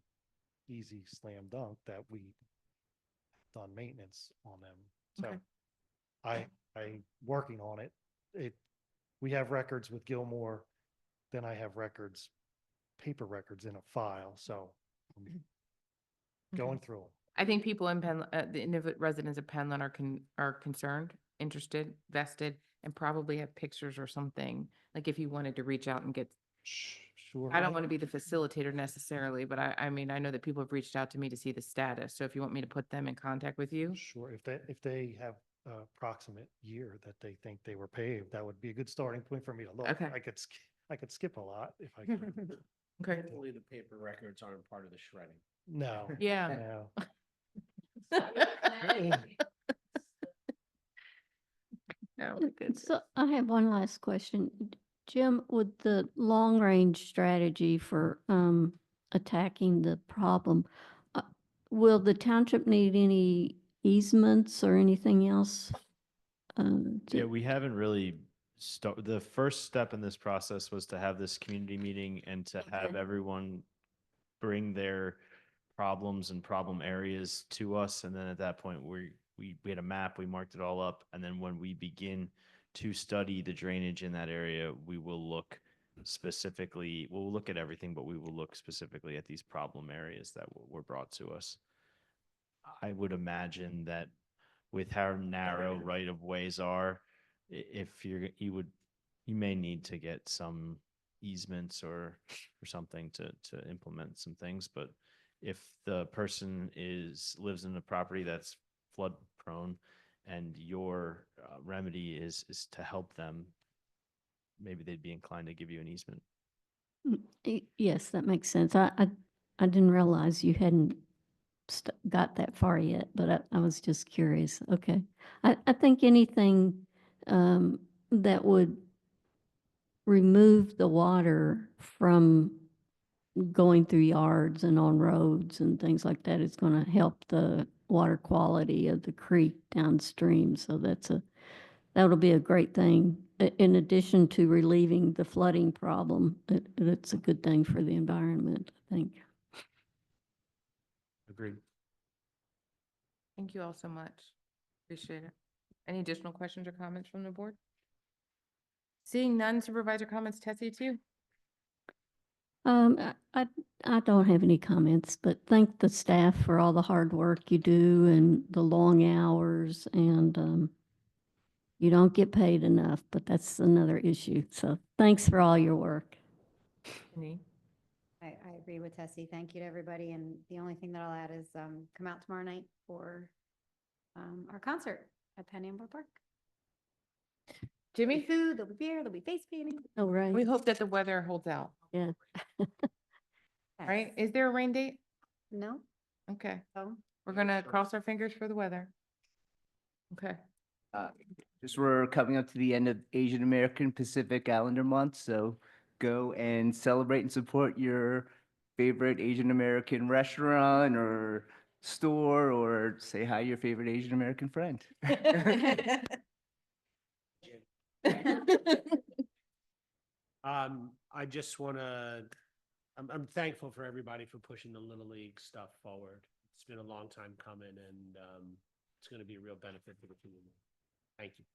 easy slam dunk that we done maintenance on them. So Okay. I working on it. We have records with Gilmore, then I have records, paper records in a file, so I'm going through them. I think people in Penland, the residents of Penland are concerned, interested, vested, and probably have pictures or something. Like if you wanted to reach out and get, Sure. I don't want to be the facilitator necessarily, but I mean, I know that people have reached out to me to see the status. So if you want me to put them in contact with you. Sure, if they have approximate year that they think they were paved, that would be a good starting point for me to look. Okay. I could skip a lot if I could. Okay. Hopefully the paper records aren't part of the shredding. No. Yeah. No. No, good. So I have one last question. Jim, with the long-range strategy for attacking the problem, will the township need any easements or anything else? Yeah, we haven't really the first step in this process was to have this community meeting and to have everyone bring their problems and problem areas to us. And then at that point, we had a map, we marked it all up. And then when we begin to study the drainage in that area, we will look specifically, we'll look at everything, but we will look specifically at these problem areas that were brought to us. I would imagine that with how narrow right of ways are, if you may need to get some easements or something to implement some things. But if the person lives in a property that's flood prone and your remedy is to help them, maybe they'd be inclined to give you an easement. Yes, that makes sense. I didn't realize you hadn't got that far yet, but I was just curious. Okay. I think anything that would remove the water from going through yards and on roads and things like that is going to help the water quality of the creek downstream. So that'll be a great thing. In addition to relieving the flooding problem, it's a good thing for the environment, I think. Agreed. Thank you all so much. Appreciate it. Any additional questions or comments from the board? Seeing none, supervisor comments, Tessie, too? I don't have any comments, but thank the staff for all the hard work you do and the long hours, and you don't get paid enough, but that's another issue. So thanks for all your work. I agree with Tessie. Thank you to everybody. And the only thing that I'll add is come out tomorrow night for our concert at Penn Amber Park. Jimmy? There'll be food, there'll be beer, there'll be face painting. Oh, right. We hope that the weather holds out. Yeah. Right? Is there a rain date? No. Okay. So We're gonna cross our fingers for the weather. Okay. Just we're coming up to the end of Asian American Pacific Islander Month, so go and celebrate and support your favorite Asian American restaurant or store, or say hi to your favorite Asian American friend. I just wanna, I'm thankful for everybody for pushing the Little League stuff forward. It's been a long time coming and, it's gonna be a real benefit to the community. Thank you.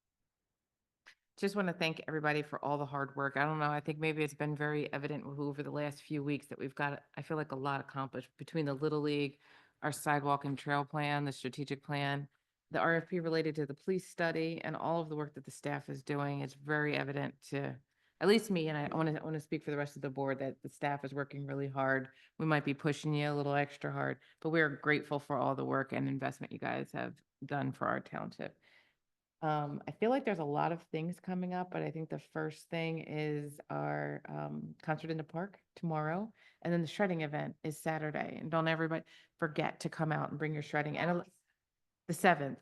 Just want to thank everybody for all the hard work. I don't know, I think maybe it's been very evident over the last few weeks that we've got, I feel like a lot accomplished between the Little League, our sidewalk and trail plan, the strategic plan, the RFP related to the police study, and all of the work that the staff is doing. It's very evident to, at least me, and I want to speak for the rest of the board, that the staff is working really hard. We might be pushing you a little extra hard, but we are grateful for all the work and investment you guys have done for our township. I feel like there's a lot of things coming up, but I think the first thing is our concert in the park tomorrow. And then the shredding event is Saturday. And don't everybody forget to come out and bring your shredding. And the 7th,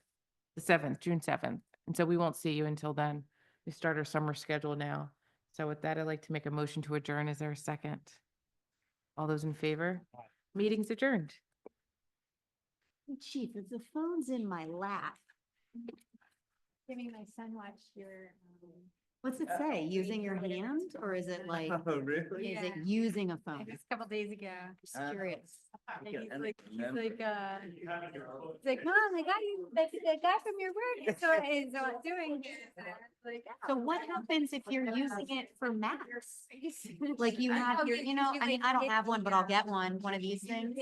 June 7th. And so we won't see you until then. We start our summer schedule now. So with that, I'd like to make a motion to adjourn. Is there a second? All those in favor? Meeting's adjourned. Chief, if the phone's in my lap, Giving my son watch your. what's it say? Using your hand or is it like, Oh, really? is it using a phone? Just a couple days ago. Just curious. And he's like, Mom, the guy from your work is doing this. Like, So what happens if you're using it for maps? Like you have your, I mean, I don't have one, but I'll get one of these things.